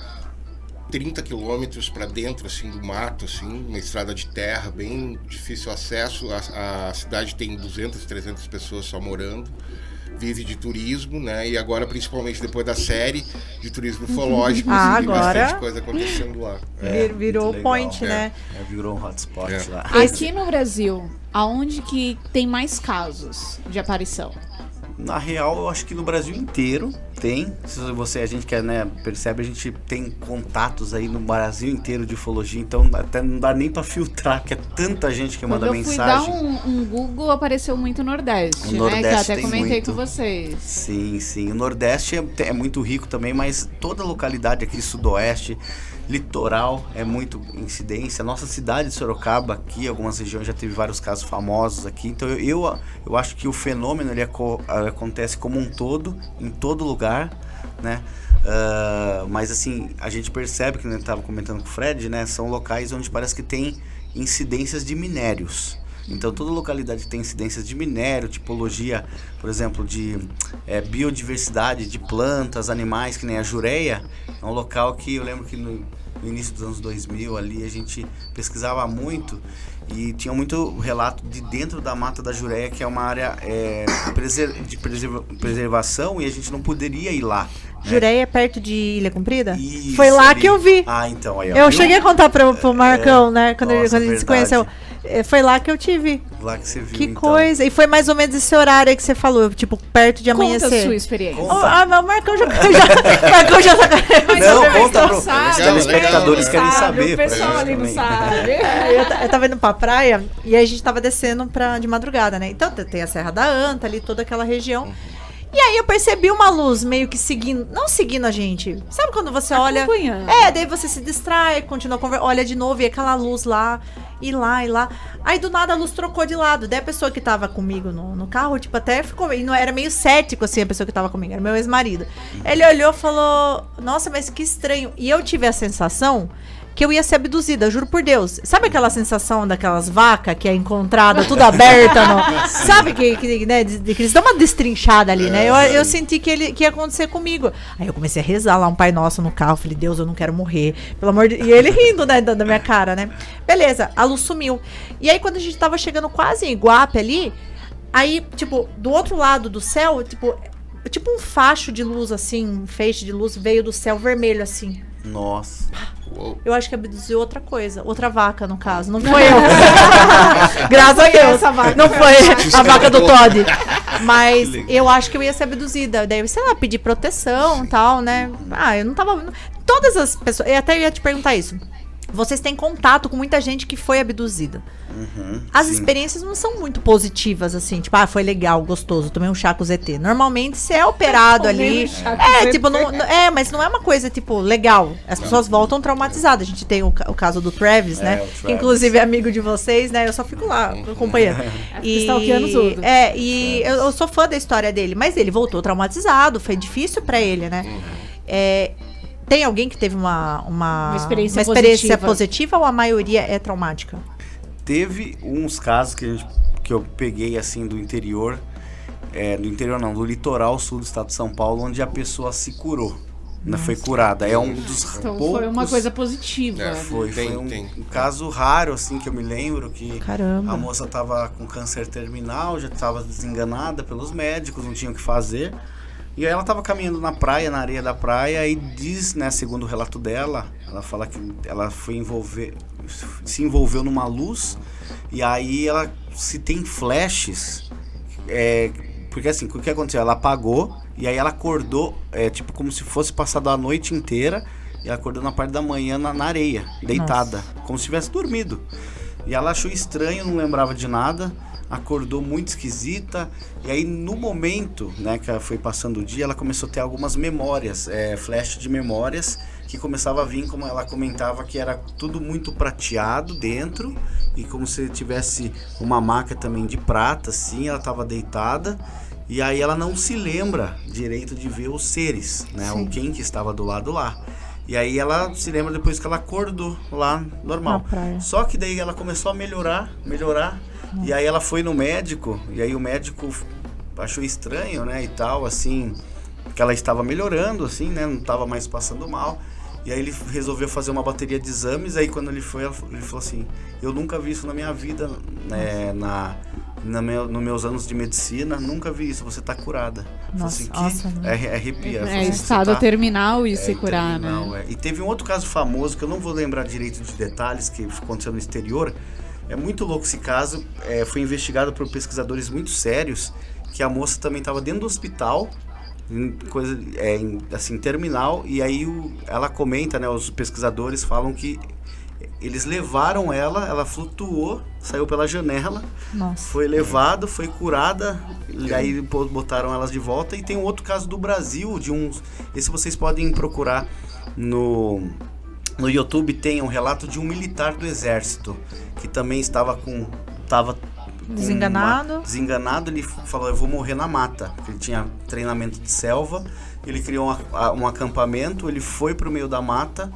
Speaker 4: 30 quilômetros para dentro, assim, do mato, assim, uma estrada de terra, bem difícil acesso. A cidade tem 200, 300 pessoas só morando. Vive de turismo, né? E agora, principalmente depois da série de turismo ufológico,
Speaker 1: Ah,
Speaker 4: tem
Speaker 1: agora-
Speaker 4: bastante coisa acontecendo lá.
Speaker 1: Virou
Speaker 3: muito legal.
Speaker 1: point, né?
Speaker 3: Virou um hotspot lá.
Speaker 2: Aqui no Brasil, aonde que tem mais casos de aparição?
Speaker 3: Na real, eu acho que no Brasil inteiro tem. Se a gente quer, né, percebe, a gente tem contatos aí no Brasil inteiro de ufologia, então até não dá nem pra filtrar, que é tanta gente que
Speaker 2: Quando
Speaker 3: manda
Speaker 2: eu fui dar
Speaker 3: mensagem.
Speaker 2: um Google, apareceu muito Nordeste,
Speaker 3: O
Speaker 2: né?
Speaker 3: Nordeste
Speaker 2: Que eu até
Speaker 3: tem
Speaker 2: comentei
Speaker 3: muito.
Speaker 2: com vocês.
Speaker 3: Sim. O Nordeste é muito rico também, mas toda a localidade aqui, Sudoeste, litoral, é muito incidência. Nossa cidade de Sorocaba, aqui, algumas regiões já teve vários casos famosos aqui. Então eu acho que o fenômeno ele acontece como um todo, em todo lugar, né? Mas assim, a gente percebe, que eu estava comentando com o Fred, né? São locais onde parece que tem incidências de minérios. Então toda localidade tem incidências de minério, tipologia, por exemplo, de biodiversidade de plantas, animais, que nem a Jureia. É um local que eu lembro que no início dos anos 2000 ali a gente pesquisava muito e tinha muito relato de dentro da Mata da Jureia, que é uma área de preservação, e a gente não poderia ir lá.
Speaker 1: Jureia é perto de Ilha Comprida?
Speaker 3: Isso,
Speaker 1: Foi lá
Speaker 3: ali.
Speaker 1: que eu vi.
Speaker 3: Ah, então aí. ó,
Speaker 1: Eu
Speaker 3: viu?
Speaker 1: cheguei a contar pro Marcão, né? Quando
Speaker 3: Nossa,
Speaker 1: a gente se
Speaker 3: verdade.
Speaker 1: conheceu. Foi lá que eu tive.
Speaker 3: Lá que você viu,
Speaker 1: Que
Speaker 3: então.
Speaker 1: coisa. E foi mais ou menos esse horário aí que você falou, tipo, perto de
Speaker 2: Conta a
Speaker 1: amanhecer.
Speaker 2: sua experiência.
Speaker 3: Conta.
Speaker 1: Mas o Marcão já Marcão já tá.
Speaker 3: Não, conta pro
Speaker 2: sabe,
Speaker 3: os telespectadores
Speaker 4: legal,
Speaker 3: querem
Speaker 2: sabe,
Speaker 3: saber.
Speaker 2: o pessoal
Speaker 3: pra
Speaker 2: ali não
Speaker 3: gente
Speaker 2: sabe.
Speaker 1: Eu tava indo pra praia e aí a gente tava descendo de madrugada, né? Então tem a Serra da Anta ali, toda aquela região. E aí eu percebi uma luz meio que seguindo, não seguindo a gente. Sabe quando você olha...
Speaker 2: Acompanhando.
Speaker 1: Daí você se distrai, continua conversando, olha de novo e aquela luz lá, e lá, e lá. Aí do nada a luz trocou de lado. Daí a pessoa que tava comigo no carro, tipo, até ficou... E não era meio cético, assim, a pessoa que tava comigo, era meu ex-marido. Ele olhou e falou, nossa, mas que estranho. E eu tive a sensação que eu ia ser abduzida, juro por Deus. Sabe aquela sensação daquelas vacas que é encontrada tudo aberta? Sabe que né, que eles dão uma destrinchada ali, né? Eu senti que ia acontecer comigo. Aí eu comecei a rezar lá um Pai Nosso no carro. Falei, Deus, eu não quero morrer. Pelo amor de Deus. E ele rindo, né, da minha cara, né? Beleza, a luz sumiu. E aí quando a gente tava chegando quase em Iguape ali, aí, tipo, do outro lado do céu, tipo um facho de luz, assim, um feixe de luz veio do céu vermelho, assim.
Speaker 3: Nossa.
Speaker 1: Eu acho que abduziu outra coisa. Outra vaca, no caso. Não foi eu. Graças a Deus.
Speaker 2: Essa vaca.
Speaker 1: Não foi a vaca do Todd. Mas
Speaker 3: Que legal.
Speaker 1: eu acho que eu ia ser abduzida. Daí, sei lá, pedir proteção e tal, né? Eu não tava... Todas as pessoas... Eu até ia te perguntar isso. vocês têm contato com muita gente que foi abduzida. As experiências não são muito positivas, assim, tipo, foi legal, gostoso, tomei um chá com o ZT. Normalmente você é operado ali. Tipo, mas não é uma coisa, tipo, legal. As pessoas voltam traumatizadas. A gente tem o caso do Travis, né? Que inclusive é amigo de vocês, né? Eu só fico lá acompanhando.
Speaker 2: Stalkeando tudo.
Speaker 1: E eu sou fã da história dele, mas ele voltou traumatizado, foi difícil pra ele, né? Tem alguém que teve uma experiência positiva ou a maioria é traumática?
Speaker 3: Teve uns casos que eu peguei assim do interior, do litoral sul do estado de São Paulo, onde a pessoa se curou, né, foi curada. É um dos
Speaker 2: então
Speaker 3: poucos...
Speaker 2: foi uma coisa positiva.
Speaker 3: Foi um caso raro, assim, que eu me lembro que
Speaker 1: Caramba.
Speaker 3: A moça estava com câncer terminal, já estava desenganada pelos médicos, não tinha o que fazer. E aí ela estava caminhando na praia, na areia da praia, e diz, né, segundo o relato dela, ela fala que ela se envolveu numa luz, e aí ela se tem flashes, porque assim, o que aconteceu? Ela apagou, e aí ela acordou, tipo como se fosse passado a noite inteira, e ela acordou na parte da manhã na areia, deitada, como se tivesse dormido. E ela achou estranho, não lembrava de nada, acordou muito esquisita, e aí no momento, né, que ela foi passando o dia, ela começou a ter algumas memórias, flash de memórias, que começava a vir, como ela comentava, que era tudo muito prateado dentro, e como se tivesse uma maca também de prata, assim, ela estava deitada, e aí ela não se lembra direito de ver os seres, né, ou quem que estava do lado lá. E aí ela se lembra depois que ela acordou lá, normal. Só que daí ela começou a melhorar, e aí ela foi no médico, e aí o médico achou estranho, né, e tal, assim, que ela estava melhorando, assim, né, não estava mais passando mal. E aí ele resolveu fazer uma bateria de exames, aí quando ele foi, ele falou assim, eu nunca vi isso na minha vida, né, nos meus anos de medicina, nunca vi isso, você tá curada.
Speaker 1: Nossa,
Speaker 3: assim, arrepia.
Speaker 2: Estado terminal e se curar, né?
Speaker 3: E teve um outro caso famoso, que eu não vou lembrar direito de detalhes, que aconteceu no exterior. É muito louco esse caso, foi investigado por pesquisadores muito sérios, que a moça também estava dentro do hospital, assim, terminal, e aí ela comenta, né, os pesquisadores falam que eles levaram ela flutuou, saiu pela janela, foi levado, foi curada, e aí botaram elas de volta. E tem um outro caso do Brasil, esse vocês podem procurar no YouTube, tem um relato de um militar do exército, que também estava desenganado, ele falou, eu vou morrer na mata, porque ele tinha treinamento de selva, ele criou um acampamento, ele foi pro meio da mata,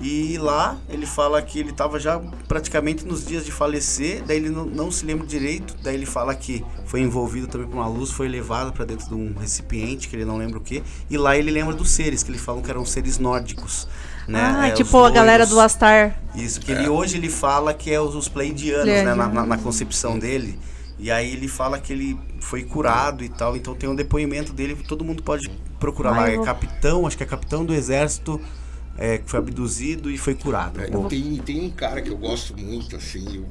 Speaker 3: e lá ele fala que ele estava já praticamente nos dias de falecer, daí ele não se lembra direito, daí ele fala que foi envolvido também por uma luz, foi levado para dentro de um recipiente, que ele não lembra o que, e lá ele lembra dos seres, que ele falam que eram seres nórdicos. Né?
Speaker 1: Tipo a galera do Astar.
Speaker 3: Isso, que hoje ele fala que é os pleiadianos, né? na concepção dele. E aí ele fala que ele foi curado e tal, então tem um depoimento dele, todo mundo pode procurar lá, acho que é capitão do exército, que foi abduzido e foi curado.
Speaker 4: Tem um cara que eu gosto muito, assim,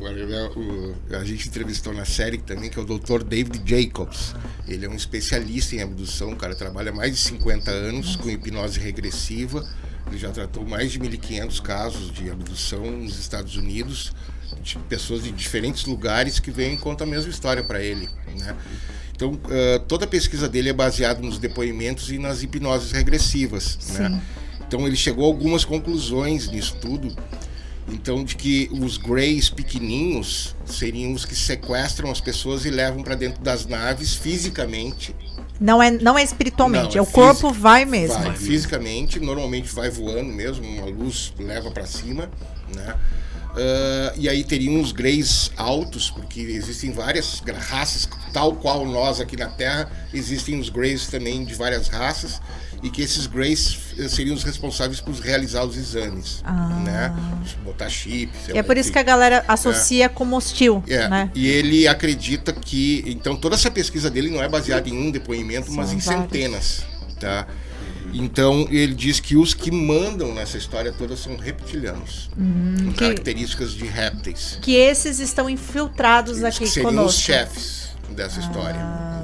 Speaker 4: a gente entrevistou na série também, que é o Dr. David Jacobs. Ele é um especialista em abdução, o cara trabalha mais de 50 anos com hipnose regressiva. Ele já tratou mais de 1.500 casos de abdução nos Estados Unidos, de pessoas de diferentes lugares que vêm e contam a mesma história para ele, né? Então, toda a pesquisa dele é baseada nos depoimentos e nas hipnoses regressivas, né? Então, ele chegou a algumas conclusões nisso tudo. Então, de que os Greys pequenininhos seriam os que sequestram as pessoas e levam para dentro das naves fisicamente.
Speaker 1: Não é espiritualmente, o corpo vai mesmo.
Speaker 4: Vai, fisicamente, normalmente vai voando mesmo, uma luz leva para cima, né? E aí teriam os Greys altos, porque existem várias raças, tal qual nós aqui na Terra, existem os Greys também de várias raças, e que esses Greys seriam os responsáveis por realizar os exames, né? Botar chip.
Speaker 1: É por isso que a galera associa como hostil, né?
Speaker 4: E ele acredita que, então, toda essa pesquisa dele não é baseada em um depoimento, mas em centenas, tá? Então, ele diz que os que mandam nessa história toda são reptilianos, com características de répteis.
Speaker 1: Que esses estão infiltrados aqui
Speaker 4: seriam
Speaker 1: conosco.
Speaker 4: Os chefes dessa história.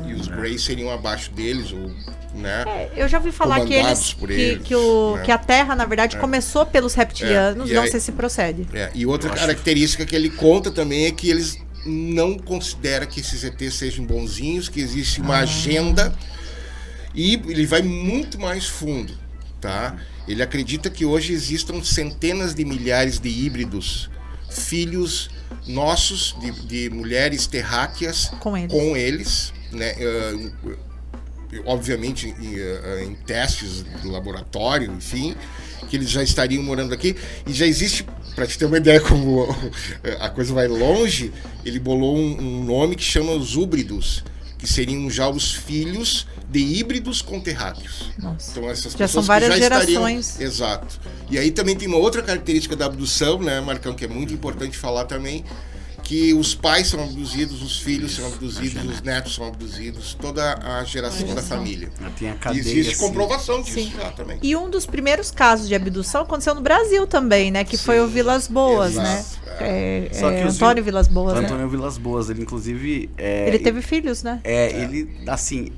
Speaker 4: E os Greys seriam abaixo deles, ou, né?
Speaker 1: Eu já ouvi falar que
Speaker 4: comandados por eles, né?
Speaker 1: que a Terra, na verdade, começou pelos reptilianos, não sei se procede.
Speaker 4: E outra característica que ele conta também é que eles não consideram que esses ETs sejam bonzinhos, que existe uma agenda, e ele vai muito mais fundo, tá? Ele acredita que hoje existam centenas de milhares de híbridos, filhos nossos, de mulheres terráqueas com eles, né? Obviamente em testes do laboratório, enfim, que eles já estariam morando aqui. E já existe, para te ter uma ideia como a coisa vai longe, ele bolou um nome que chama os híbridos, que seriam já os filhos de híbridos com terráqueos.
Speaker 1: Nossa.
Speaker 4: Então essas
Speaker 1: já
Speaker 4: pessoas
Speaker 1: são várias
Speaker 4: que já
Speaker 1: gerações.
Speaker 4: estariam... Exato. E aí também tem uma outra característica da abdução, né, Marcão, que é muito importante falar também, que os pais são abduzidos, os filhos são abduzidos, os netos são abduzidos, toda a geração da família.
Speaker 3: Tem a cadeia,
Speaker 4: existe
Speaker 3: assim.
Speaker 4: comprovação disso já também.
Speaker 1: E um dos primeiros casos de abdução aconteceu no Brasil também, né? Que foi o Vilas Boas, né?
Speaker 3: Só que
Speaker 1: Antônio Vilas Boas, né?
Speaker 3: Antônio Vilas Boas, ele inclusive...
Speaker 1: ele teve filhos, né?
Speaker 3: Ele, assim,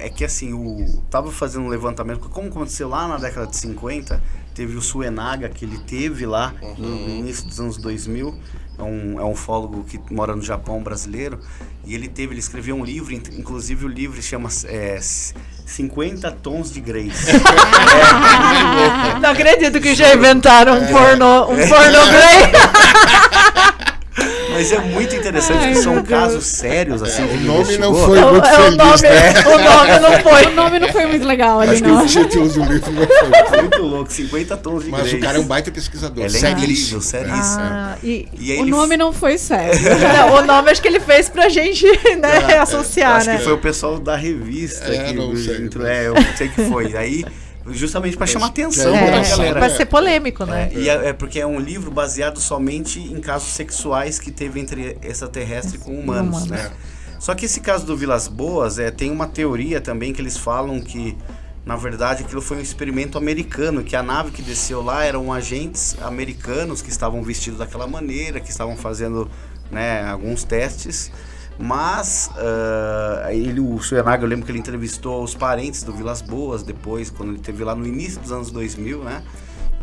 Speaker 3: tava fazendo um levantamento, como aconteceu lá na década de 50, teve o Suenaga, que ele teve lá no início dos anos 2000, é um ufólogo que mora no Japão, brasileiro, e ele escreveu um livro, inclusive o livro chama 50 Tons de Greys.
Speaker 1: Não acredito que já inventaram um pornô grey.
Speaker 3: Mas é muito interessante, porque são casos sérios, assim.
Speaker 4: O nome não foi muito
Speaker 1: feliz,
Speaker 4: né?
Speaker 2: O nome não foi muito legal ali,
Speaker 4: Acho
Speaker 2: não.
Speaker 4: que o título do livro não foi.
Speaker 3: Muito louco, 50 Tons de Greys.
Speaker 4: Mas o cara é um baita pesquisador.
Speaker 3: Ele é incrível, seríssimo.
Speaker 2: E o nome não foi sério.
Speaker 1: Não, o nome acho que ele fez pra gente, né, associar,
Speaker 3: acho
Speaker 1: né?
Speaker 3: que foi o pessoal da revista que entrou. Eu sei que foi. Aí, justamente para chamar atenção pra galera.
Speaker 1: Vai ser polêmico, né?
Speaker 3: E porque é um livro baseado somente em casos sexuais que teve entre extraterrestre com humanos, né? Só que esse caso do Vilas Boas, tem uma teoria também que eles falam que, na verdade, aquilo foi um experimento americano, que a nave que desceu lá eram agentes americanos que estavam vestidos daquela maneira, que estavam fazendo, né, alguns testes. Mas o Suenaga, eu lembro que ele entrevistou os parentes do Vilas Boas depois, quando ele esteve lá no início dos anos 2000, né?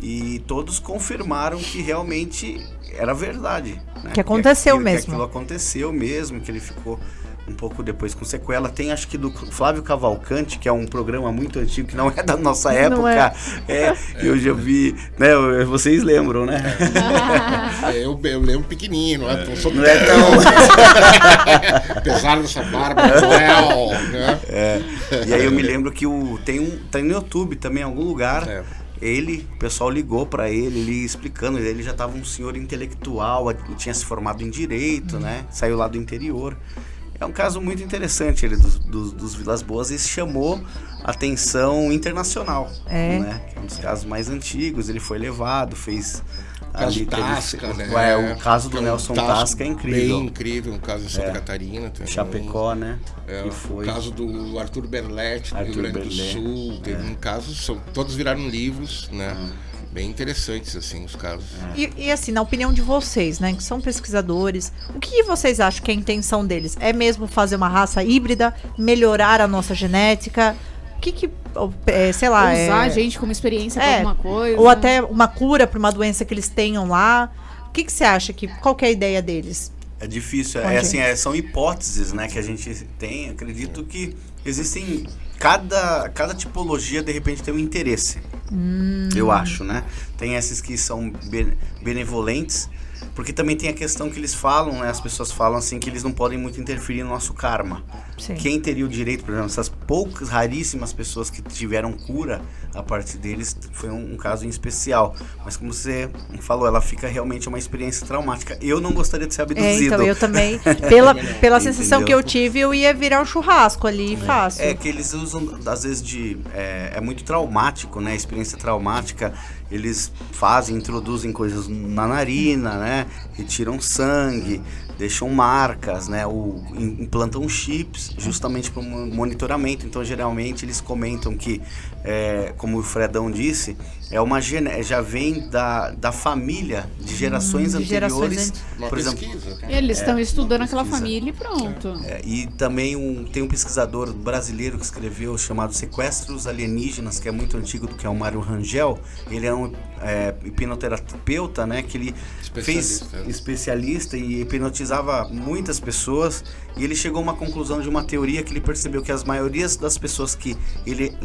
Speaker 3: E todos confirmaram que realmente era verdade, né?
Speaker 1: Que aconteceu mesmo.
Speaker 3: Que aquilo aconteceu mesmo, que ele ficou um pouco depois com sequela. Tem, acho que do Flávio Cavalcante, que é um programa muito antigo, que não é da nossa época. Eu já vi, né? Vocês lembram, né?
Speaker 4: Eu lembro pequenininho, não é tão...
Speaker 3: Não é tão...
Speaker 4: Apesar dessa barba, né?
Speaker 3: E aí eu me lembro que tem no YouTube também, em algum lugar... o pessoal ligou pra ele explicando, ele já estava um senhor intelectual, tinha se formado em direito, né? Saiu lá do interior. É um caso muito interessante dos Vilas Boas, e chamou atenção internacional, né? Que é um dos casos mais antigos, ele foi levado, fez...
Speaker 4: O caso Tasca, né?
Speaker 3: O caso do Nelson Tasca é incrível.
Speaker 4: Bem incrível, um caso em Santa Catarina também.
Speaker 3: Chapecó, né?
Speaker 4: Que foi. O caso do Arthur Berletti, do Rio Grande do Sul. Teve um caso, todos viraram livros, né? Bem interessantes, assim, os casos.
Speaker 1: E assim, na opinião de vocês, né, que são pesquisadores, o que vocês acham que é a intenção deles? É mesmo fazer uma raça híbrida, melhorar a nossa genética? O que sei lá...
Speaker 2: Usar a gente como experiência pra alguma coisa?
Speaker 1: Ou até uma cura para uma doença que eles tenham lá? O que você acha? Qual que é a ideia deles?
Speaker 3: É difícil, são hipóteses, né, que a gente tem. Acredito que existem... Cada tipologia, de repente, tem um interesse. Eu acho, né? Tem esses que são benevolentes, porque também tem a questão que eles falam, né? As pessoas falam assim que eles não podem muito interferir no nosso karma.
Speaker 1: Sim.
Speaker 3: Quem teria o direito, por exemplo, essas poucas, raríssimas pessoas que tiveram cura a partir deles, foi um caso em especial. Mas como você falou, ela fica realmente uma experiência traumática. Eu não gostaria de ser abduzido.
Speaker 1: Então, eu também, pela sensação que eu tive, eu ia virar um churrasco ali fácil.
Speaker 3: É que eles usam, às vezes, é muito traumático, né? Experiência traumática. Eles introduzem coisas na narina, né? Retiram sangue, deixam marcas, né? Implantam chips justamente para o monitoramento. Então, geralmente, eles comentam que, como o Fredão disse, já vem da família, de gerações anteriores.
Speaker 4: Uma
Speaker 3: Por exemplo,
Speaker 4: pesquisa.
Speaker 2: Eles estão estudando aquela
Speaker 3: pesquisa.
Speaker 2: família e pronto.
Speaker 3: E também tem um pesquisador brasileiro que escreveu, chamado Sequestros Alienígenas, que é muito antigo, que é o Mário Rangel. Ele é um hipnoterapeuta, né, que ele fez especialista e hipnotizava muitas pessoas, e ele chegou a uma conclusão de uma teoria que ele percebeu que as maiorias das pessoas que ele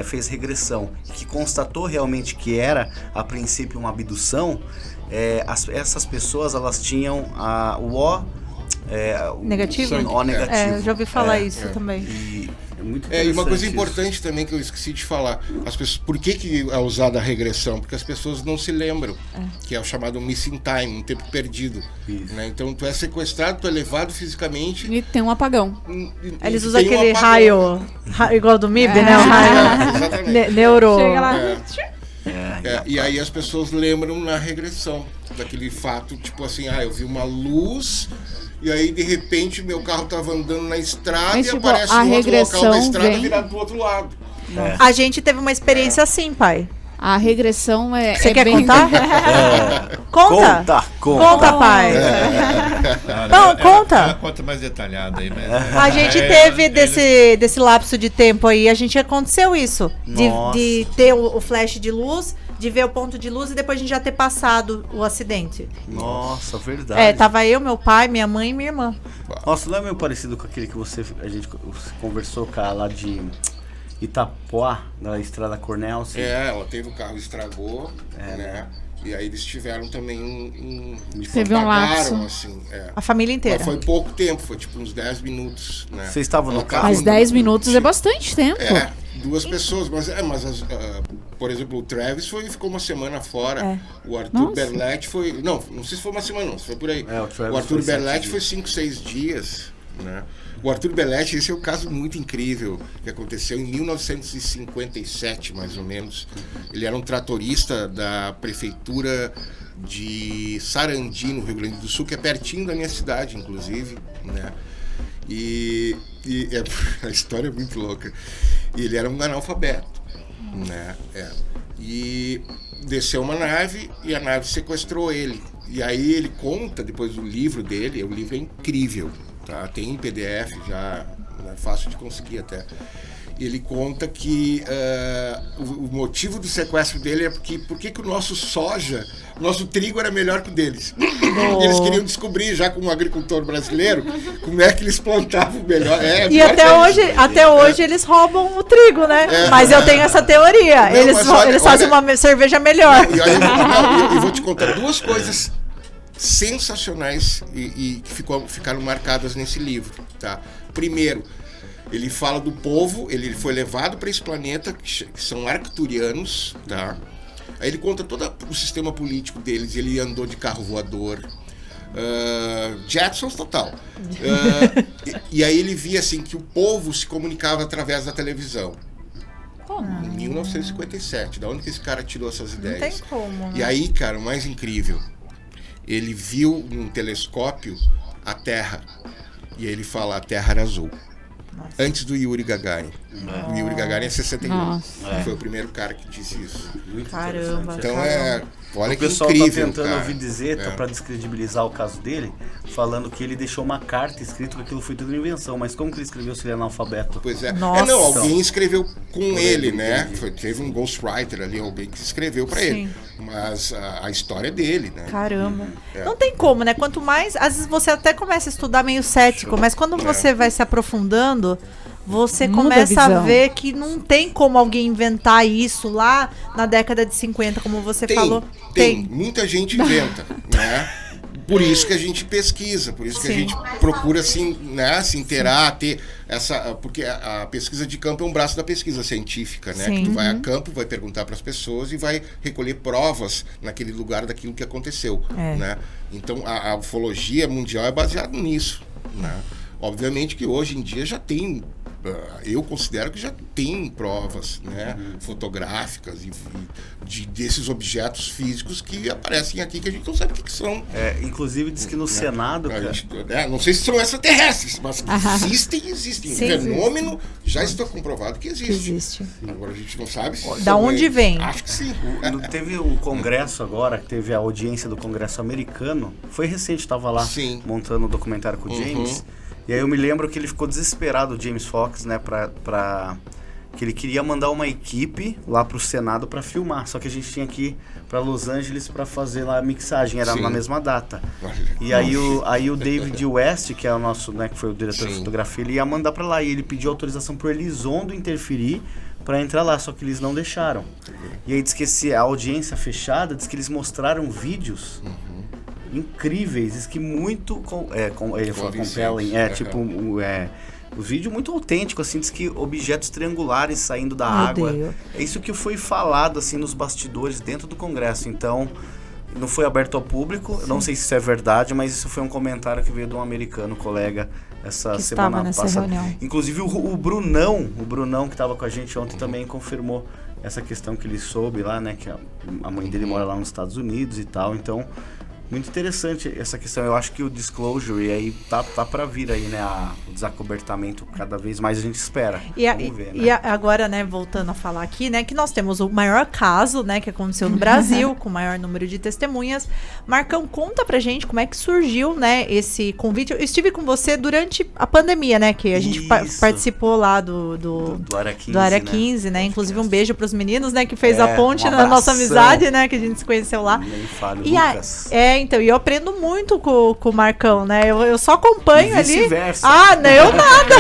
Speaker 3: fez regressão, que constatou realmente que era a princípio uma abdução, essas pessoas elas tinham o O
Speaker 1: Negativo?
Speaker 3: O negativo.
Speaker 1: Eu já ouvi falar isso também.
Speaker 3: E é muito
Speaker 4: E uma coisa
Speaker 3: interessante
Speaker 4: importante também que eu esqueci de falar, as pessoas, por que é usada a regressão? Porque as pessoas não se lembram, que é o chamado missing time, um tempo perdido. Né? Então tu é sequestrado, tu é levado fisicamente.
Speaker 2: E tem um apagão.
Speaker 1: Eles usam aquele raio igual do MIB, né? O raio
Speaker 4: Exatamente.
Speaker 1: neuro.
Speaker 2: Chega lá.
Speaker 4: E aí as pessoas lembram na regressão daquele fato, tipo assim, eu vi uma luz e aí de repente meu carro tava andando na estrada
Speaker 2: Mas,
Speaker 4: e
Speaker 2: tipo,
Speaker 4: aparece
Speaker 2: a
Speaker 4: um outro local da
Speaker 2: regressão
Speaker 4: estrada
Speaker 2: vem-
Speaker 4: virado pro outro lado.
Speaker 1: A gente teve uma experiência assim, pai.
Speaker 2: A regressão
Speaker 1: Você quer
Speaker 2: bem...
Speaker 1: contar? Conta. Conta, pai. Não, conta.
Speaker 5: Ela conta mais detalhada aí, mas...
Speaker 1: A gente teve desse lapso de tempo aí, aconteceu isso.
Speaker 3: Nossa.
Speaker 1: De ter o flash de luz, de ver o ponto de luz e depois a gente já ter passado o acidente.
Speaker 3: Nossa, verdade.
Speaker 1: Tava eu, meu pai, minha mãe e minha irmã.
Speaker 3: Nossa, não é meio parecido com aquele que a gente conversou, cara, lá de Itapoá, da Estrada Cornel? Assim.
Speaker 4: Ela teve o carro, estragou, né? E aí eles tiveram também
Speaker 2: Teve um lapso.
Speaker 4: apagaram, assim.
Speaker 1: A família inteira.
Speaker 4: Mas foi pouco tempo, foi tipo uns 10 minutos, né?
Speaker 3: Vocês estavam no
Speaker 4: Ela
Speaker 3: carro?
Speaker 4: tava
Speaker 2: Mas 10 minutos é bastante tempo.
Speaker 4: Duas pessoas, mas por exemplo, o Travis ficou uma semana fora. O Arthur
Speaker 2: Nossa.
Speaker 4: Berletti foi. Não sei se foi uma semana, não, se foi por aí.
Speaker 3: O Travis
Speaker 4: O Arthur
Speaker 3: foi 7
Speaker 4: Berletti
Speaker 3: dias.
Speaker 4: foi 5, 6 dias, né? O Arthur Berletti, esse é um caso muito incrível que aconteceu em 1957, mais ou menos. Ele era um tratorista da prefeitura de Sarandi, no Rio Grande do Sul, que é pertinho da minha cidade, inclusive, né? A história é muito louca. E ele era um analfabeto, né? E desceu uma nave e a nave sequestrou ele. E aí ele conta, depois do livro dele, o livro é incrível, tá? Tem em PDF já, é fácil de conseguir até. Ele conta que o motivo do sequestro dele é por que o nosso soja, o nosso trigo era melhor que o deles. E eles queriam descobrir, já como agricultor brasileiro, como é que eles plantavam melhor.
Speaker 1: E até hoje eles roubam o trigo, né? Mas eu tenho essa teoria.
Speaker 4: Não,
Speaker 1: eles
Speaker 4: mas olha,
Speaker 1: fazem uma cerveja melhor.
Speaker 4: E aí eu vou te contar duas coisas sensacionais e que ficaram marcadas nesse livro, tá? Primeiro, ele fala do povo, ele foi levado para esse planeta, que são arcturianos, tá? Aí ele conta todo o sistema político deles, ele andou de carro voador, Jetsons total. E aí ele via assim que o povo se comunicava através da televisão. Em 1957, da onde que esse cara tirou essas ideias?
Speaker 1: Não tem como, né?
Speaker 4: E aí, cara, o mais incrível, ele viu num telescópio a Terra, e aí ele fala, a Terra era azul. Antes do Yuri Gagarin. O Yuri Gagarin é 61.
Speaker 2: Nossa.
Speaker 4: Foi o primeiro cara que disse isso.
Speaker 3: Muito
Speaker 1: Caramba.
Speaker 3: interessante.
Speaker 4: Então olha
Speaker 3: O
Speaker 4: que
Speaker 3: pessoal
Speaker 4: incrível,
Speaker 3: tá tentando
Speaker 4: cara.
Speaker 3: ouvir dizer, para descredibilizar o caso dele, falando que ele deixou uma carta escrito que aquilo foi tudo invenção. Mas como que ele escreveu se ele é analfabeto?
Speaker 4: Pois é.
Speaker 1: Nossa.
Speaker 4: Não, alguém escreveu com ele,
Speaker 3: ele,
Speaker 4: né?
Speaker 3: entendi.
Speaker 4: Teve um ghostwriter ali, alguém que escreveu pra
Speaker 1: Sim.
Speaker 4: ele. Mas a história é dele, né?
Speaker 1: Caramba. Não tem como, né? Quanto mais. Às vezes você até começa a estudar meio cético, mas quando você vai se aprofundando, você
Speaker 2: Muda
Speaker 1: começa
Speaker 2: a
Speaker 1: a
Speaker 2: visão.
Speaker 1: ver que não tem como alguém inventar isso lá na década de 50, como você falou.
Speaker 4: Tem. Muita gente inventa, né? Por isso que a gente pesquisa, por isso que a
Speaker 1: Sim.
Speaker 4: gente procura se inteirar, ter essa. Porque a pesquisa de campo é um braço da pesquisa científica, né?
Speaker 1: Sim.
Speaker 4: Que tu vai a campo, vai perguntar para as pessoas e vai recolher provas naquele lugar daquilo que aconteceu. Né? Então a ufologia mundial é baseada nisso. Né? Obviamente que hoje em dia já tem eu considero que já tem provas, né, fotográficas desses objetos físicos que aparecem aqui que a gente não sabe o que são.
Speaker 3: Inclusive diz que no Senado, cara,
Speaker 4: não sei se são extraterrestres, mas existem. Sim, o fenômeno já está comprovado que existe. Agora a gente não sabe se
Speaker 1: da onde vem.
Speaker 4: Acho que sim.
Speaker 3: Teve um congresso agora, que teve a audiência do Congresso americano. Foi recente, estava lá montando um documentário com o James. E aí eu me lembro que ele ficou desesperado, o James Fox, né, que ele queria mandar uma equipe lá pro Senado para filmar, só que a gente tinha que ir para Los Angeles para fazer lá a mixagem, era na mesma data. E aí o David West, que é o nosso, né, que foi o diretor de fotografia, ele ia mandar para lá e ele pediu autorização pro Elizondo interferir para entrar lá, só que eles não deixaram. E aí diz que a audiência fechada, diz que eles mostraram vídeos incríveis, diz que muito ele falou compelling, o vídeo muito autêntico, assim, diz que objetos triangulares saindo da água. Deus. É isso que foi falado, assim, nos bastidores dentro do Congresso. Então, não foi aberto ao público. Eu não sei se isso é verdade, mas isso foi um comentário que veio de um americano, colega, essa semana passada. Reunião. Inclusive o Brunão que estava com a gente ontem também confirmou essa questão que ele soube lá, né? Que a mãe dele mora lá nos Estados Unidos e tal. Então, muito interessante essa questão. Eu acho que o disclosure aí tá para vir aí, né? O desacobertamento cada vez mais a gente espera. Vamos ver, né?
Speaker 1: E agora, né, voltando a falar aqui, né, que nós temos o maior caso, né, que aconteceu no Brasil, com o maior número de testemunhas. Marcão, conta pra gente como é que surgiu, né, esse convite. Eu estive com você durante a pandemia, né, que a gente participou lá do Área 15, né? Inclusive um beijo pros meninos, né, que fez a ponte na nossa amizade, né, que a gente se conheceu lá.
Speaker 3: Nem fale, Lucas.
Speaker 1: Então, e eu aprendo muito com o Marcão, né? Eu só acompanho
Speaker 3: e vice-versa.
Speaker 1: ali. Não, eu nada.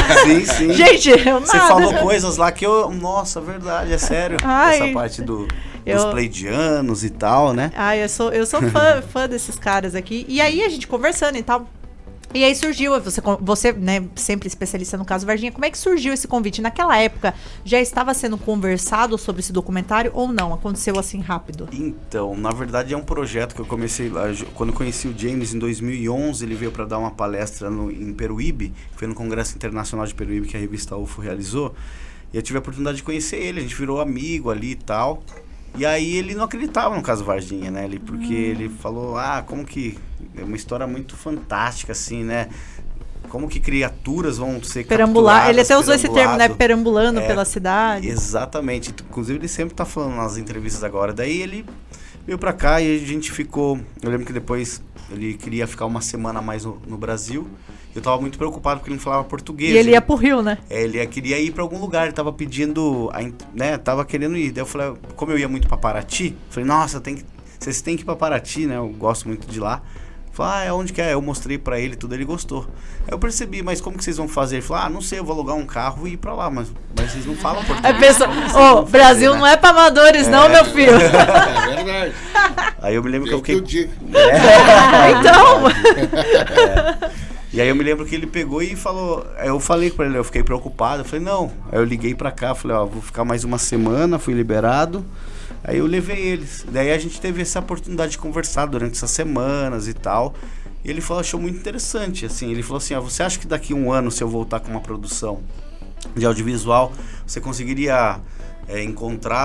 Speaker 3: Sim.
Speaker 1: Gente, eu nada.
Speaker 3: Você falou coisas lá que eu... Nossa, verdade, é sério. Essa parte dos pleidianos e tal, né?
Speaker 1: Eu sou fã desses caras aqui. E aí, a gente conversando e tal... E aí surgiu, você, né, sempre especialista no caso Varginha, como é que surgiu esse convite? Naquela época, já estava sendo conversado sobre esse documentário ou não? Aconteceu assim rápido?
Speaker 3: Então, na verdade é um projeto que eu comecei, quando eu conheci o James em 2011, ele veio para dar uma palestra em Peruíbe, foi no Congresso Internacional de Peruíbe que a revista UFO realizou, e eu tive a oportunidade de conhecer ele, a gente virou amigo ali e tal. E aí ele não acreditava no caso Varginha, né? Porque ele falou, como que... É uma história muito fantástica, assim, né? Como que criaturas vão ser
Speaker 1: capturadas. Ele até usou esse termo, né? Perambulando pela cidade.
Speaker 3: Exatamente. Inclusive ele sempre tá falando nas entrevistas agora. Daí ele veio pra cá e a gente ficou... Eu lembro que depois ele queria ficar uma semana a mais no Brasil. Eu tava muito preocupado porque ele não falava português.
Speaker 1: E ele ia pro Rio, né?
Speaker 3: Ele queria ir pra algum lugar, ele tava pedindo, né? Tava querendo ir. Daí eu falei, como eu ia muito pra Paraty, falei, nossa, vocês têm que ir pra Paraty, né? Eu gosto muito de lá. Falei, onde que é? Eu mostrei pra ele tudo, ele gostou. Aí eu percebi, mas como que vocês vão fazer? Ele falou, não sei, eu vou alugar um carro e ir pra lá, mas vocês não falam português.
Speaker 1: Brasil não é pra amadores não, meu filho.
Speaker 4: É verdade.
Speaker 3: Aí eu me lembro que eu fiquei...
Speaker 1: Então...
Speaker 3: E aí eu me lembro que ele pegou e falou... Eu falei pra ele, eu fiquei preocupado. Eu falei, não. Aí eu liguei pra cá, falei, vou ficar mais uma semana, fui liberado. Aí eu levei eles. Daí a gente teve essa oportunidade de conversar durante essas semanas e tal. E ele falou, achou muito interessante, assim. Ele falou assim, você acha que daqui a um ano, se eu voltar com uma produção de audiovisual, você conseguiria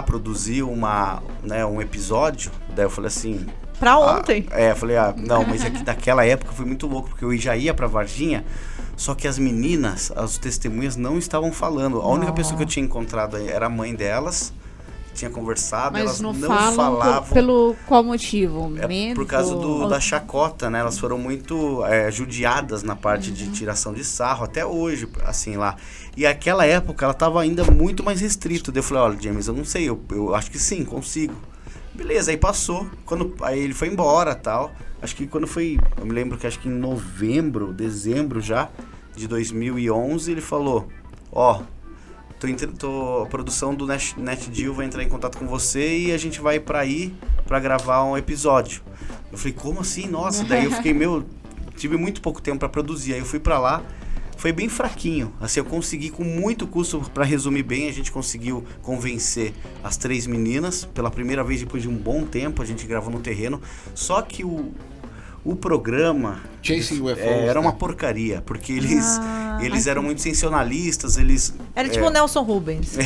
Speaker 3: produzir um episódio? Daí eu falei assim...
Speaker 1: Pra ontem.
Speaker 3: Eu falei, não, mas daquela época foi muito louco, porque eu já ia pra Varginha, só que as meninas, as testemunhas não estavam falando. A única pessoa que eu tinha encontrado era a mãe delas, tinha conversado,
Speaker 2: mas
Speaker 3: elas não
Speaker 2: falavam. Pelo qual motivo? Medo?
Speaker 3: Por causa da chacota, né? Elas foram muito judiadas na parte de tiração de sarro, até hoje, assim, lá. E aquela época, ela tava ainda muito mais restrita. Daí eu falei, olha, James, eu não sei, eu acho que sim, consigo. Beleza, aí passou, aí ele foi embora, tal. Acho que quando foi, eu me lembro que acho que em dezembro já, de 2011, ele falou, a produção do NetDeal vai entrar em contato com você e a gente vai pra aí pra gravar um episódio. Eu falei, como assim? Nossa, daí eu fiquei, tive muito pouco tempo pra produzir, aí eu fui pra lá. Foi bem fraquinho, assim, eu consegui com muito custo, para resumir bem, a gente conseguiu convencer as 3 meninas, pela primeira vez depois de um bom tempo, a gente gravou no terreno, só que o programa
Speaker 4: Chasing UFOs,
Speaker 3: era uma porcaria, porque eles E eles eram muito sensacionalistas, eles...
Speaker 1: Era tipo o Nelson Rubens.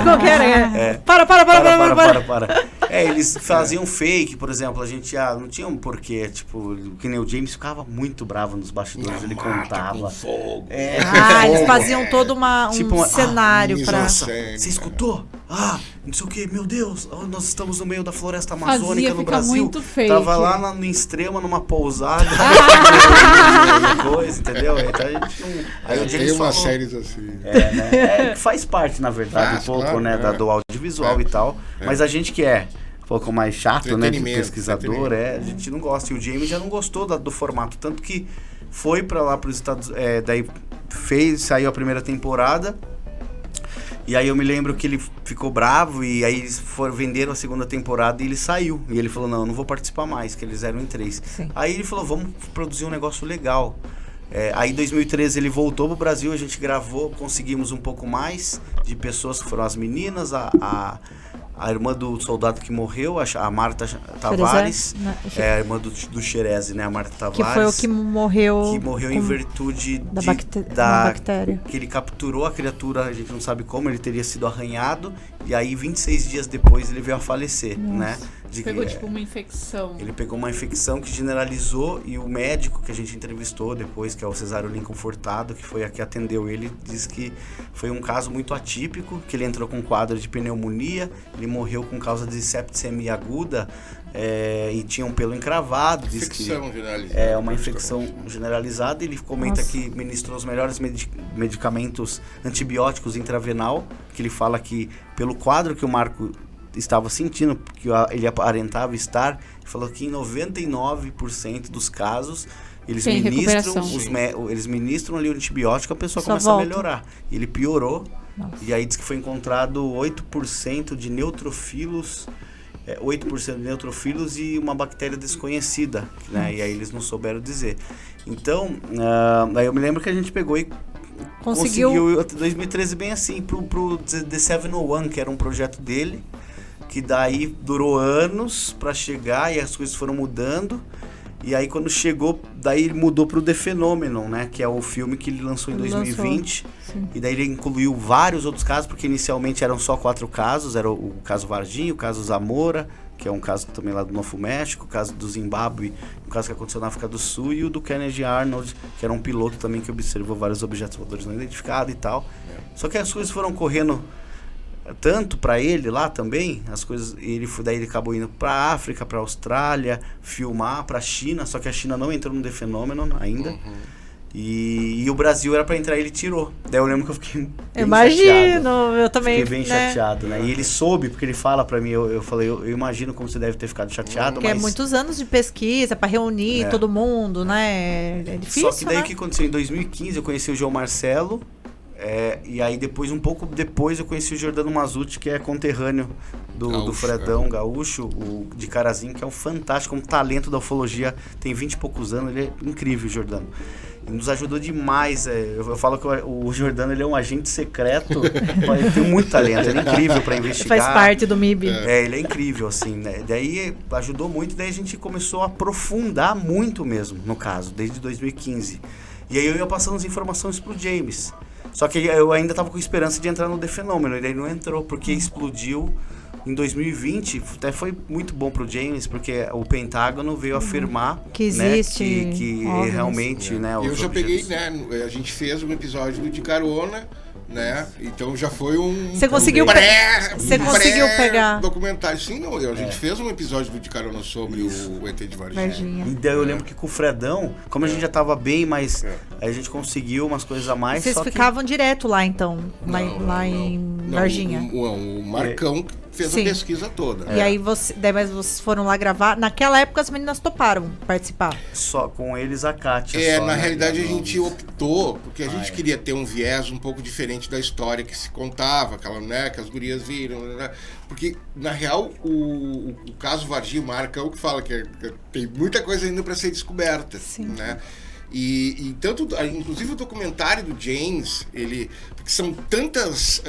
Speaker 1: Qual que era? Para.
Speaker 3: Eles faziam fake, por exemplo, a gente não tinha um porquê, tipo, que nem o James ficava muito bravo nos bastidores, ele contava.
Speaker 4: Com fogo.
Speaker 1: Eles faziam todo um cenário pra...
Speaker 3: Nossa, você escutou? Não sei o que, meu Deus, nós estamos no meio da floresta amazônica no Brasil.
Speaker 2: Muito fake.
Speaker 3: Tava lá no Extrema, numa pousada. Coisa, entendeu? Então a gente não... Aí o James
Speaker 4: tem umas
Speaker 3: falou,
Speaker 4: séries assim.
Speaker 3: né? Faz parte, na verdade, um pouco,
Speaker 4: claro,
Speaker 3: né, do audiovisual e tal. Mas a gente que é um pouco mais chato, né, de pesquisador, a gente não gosta. E o James já não gostou do formato, tanto que foi pra lá pros Estados... daí saiu a primeira temporada. E aí eu me lembro que ele ficou bravo e aí eles venderam a segunda temporada e ele saiu. E ele falou, não, eu não vou participar mais, que eles eram em 3.
Speaker 1: Sim.
Speaker 3: Aí ele falou, vamos produzir um negócio legal. Aí em 2013 ele voltou pro Brasil, a gente gravou, conseguimos um pouco mais de pessoas que foram as meninas, a irmã do soldado que morreu, a Marta Tavares, a irmã do Xerez, né, a Marta Tavares.
Speaker 1: Que foi o que morreu...
Speaker 3: Que morreu em virtude
Speaker 1: da bactéria.
Speaker 3: Que ele capturou a criatura, a gente não sabe como, ele teria sido arranhado, e aí 26 dias depois ele veio a falecer, né?
Speaker 2: Pegou tipo uma infecção.
Speaker 3: Ele pegou uma infecção que generalizou e o médico que a gente entrevistou depois, que é o Cesário Lincoln Furtado, que foi a que atendeu ele, disse que foi um caso muito atípico, que ele entrou com um quadro de pneumonia, ele morreu com causa de septicemia aguda e tinha um pelo encravado.
Speaker 4: Infecção generalizada.
Speaker 3: Uma infecção generalizada. Ele comenta que ministrou os melhores medicamentos antibióticos intravenal, que ele fala que pelo quadro que o Marco estava sentindo, que ele aparentava estar, ele falou que em 99% dos casos eles ministram ali o antibiótico, a pessoa começa a melhorar. E ele piorou. Nossa. E aí diz que foi encontrado 8% de neutrofilos, 8% de neutrofilos e uma bactéria desconhecida, né? E aí eles não souberam dizer. Então, aí eu me lembro que a gente pegou e conseguiu 2013 bem assim, pro The 701, que era um projeto dele, que daí durou anos para chegar e as coisas foram mudando. E aí quando chegou, daí ele mudou pro The Phenomenon, né? Que é o filme que ele lançou em 2020. E daí ele incluiu vários outros casos, porque inicialmente eram só 4 casos. Era o caso Varginha, o caso Zamora, que é um caso também lá do Novo México, o caso do Zimbábue, um caso que aconteceu na África do Sul, e o do Kennedy Arnold, que era um piloto também que observou vários objetos voadores não identificados e tal. Só que as coisas foram correndo tanto para ele lá também, as coisas, daí ele acabou indo para África, para Austrália, filmar, para China, só que a China não entrou no The Phenomenon ainda. E o Brasil era para entrar e ele tirou. Daí eu lembro que eu fiquei bem chateado.
Speaker 1: Eu também.
Speaker 3: Fiquei bem chateado, né? E ele soube, porque ele fala para mim, eu falei, eu imagino como você deve ter ficado chateado,
Speaker 1: porque
Speaker 3: mas...
Speaker 1: é muitos anos de pesquisa para reunir todo mundo, né? É difícil,
Speaker 3: só que daí o que aconteceu? Em 2015 eu conheci o João Marcelo, e aí depois, um pouco depois, eu conheci o Jordano Mazzutti, que é conterrâneo do Fredão, gaúcho, de Carazinho, que é um fantástico, um talento da ufologia, tem 20 e poucos anos, ele é incrível, o Jordano. Ele nos ajudou demais, eu falo que o Jordano, ele é um agente secreto, ele tem muito talento, ele é incrível para investigar.
Speaker 1: Faz parte do MIB.
Speaker 3: Ele é incrível, assim, né? Daí ajudou muito, daí a gente começou a aprofundar muito mesmo, no caso, desde 2015. E aí eu ia passando as informações pro James. Só que eu ainda estava com esperança de entrar no The Phenomenon, e daí não entrou, porque explodiu em 2020. Até foi muito bom pro James, porque o Pentágono veio afirmar
Speaker 1: que existe,
Speaker 3: né, que realmente, né,
Speaker 4: eu já peguei, né, a gente fez um episódio do De Carona, né, então já foi
Speaker 1: Você conseguiu pegar
Speaker 4: documentário. Sim, não, a gente fez um episódio do De Carona sobre o ET de Varginha.
Speaker 3: E daí eu lembro que com o Fredão, como a gente já tava bem, mas aí a gente conseguiu umas coisas a mais.
Speaker 1: Vocês ficavam direto lá, então, lá em Varginha?
Speaker 4: O Marcão fez a pesquisa toda.
Speaker 1: E aí mas vocês foram lá gravar. Naquela época as meninas toparam participar.
Speaker 3: Só com eles a Kátia.
Speaker 4: Na realidade a gente optou, porque a gente queria ter um viés um pouco diferente da história que se contava, aquela, né, que as gurias viram, né? Porque na real o caso Varginha, o Marcão que fala que tem muita coisa ainda para ser descoberta, né? E tanto, inclusive o documentário do James, porque são tantas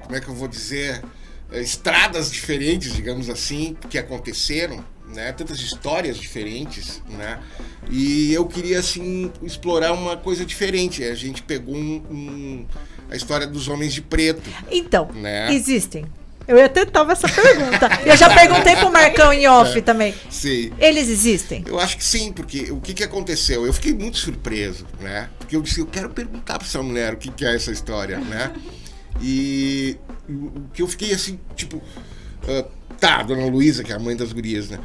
Speaker 4: como é que eu vou dizer, estradas diferentes, digamos assim, que aconteceram, né? Tantas histórias diferentes, né? E eu queria, assim, explorar uma coisa diferente. A gente pegou a história dos Homens de Preto.
Speaker 1: Então,
Speaker 4: né?
Speaker 1: existem. Eu ia tentar essa pergunta. Eu já perguntei pro Marcão em off também.
Speaker 4: Sim.
Speaker 1: Eles existem?
Speaker 4: Eu acho que sim, porque o que aconteceu? Eu fiquei muito surpreso, né? Porque eu disse, eu quero perguntar pra essa mulher o que é essa história, né? E o que eu fiquei assim, tipo... tá, Dona Luísa, que é a mãe das gurias, né?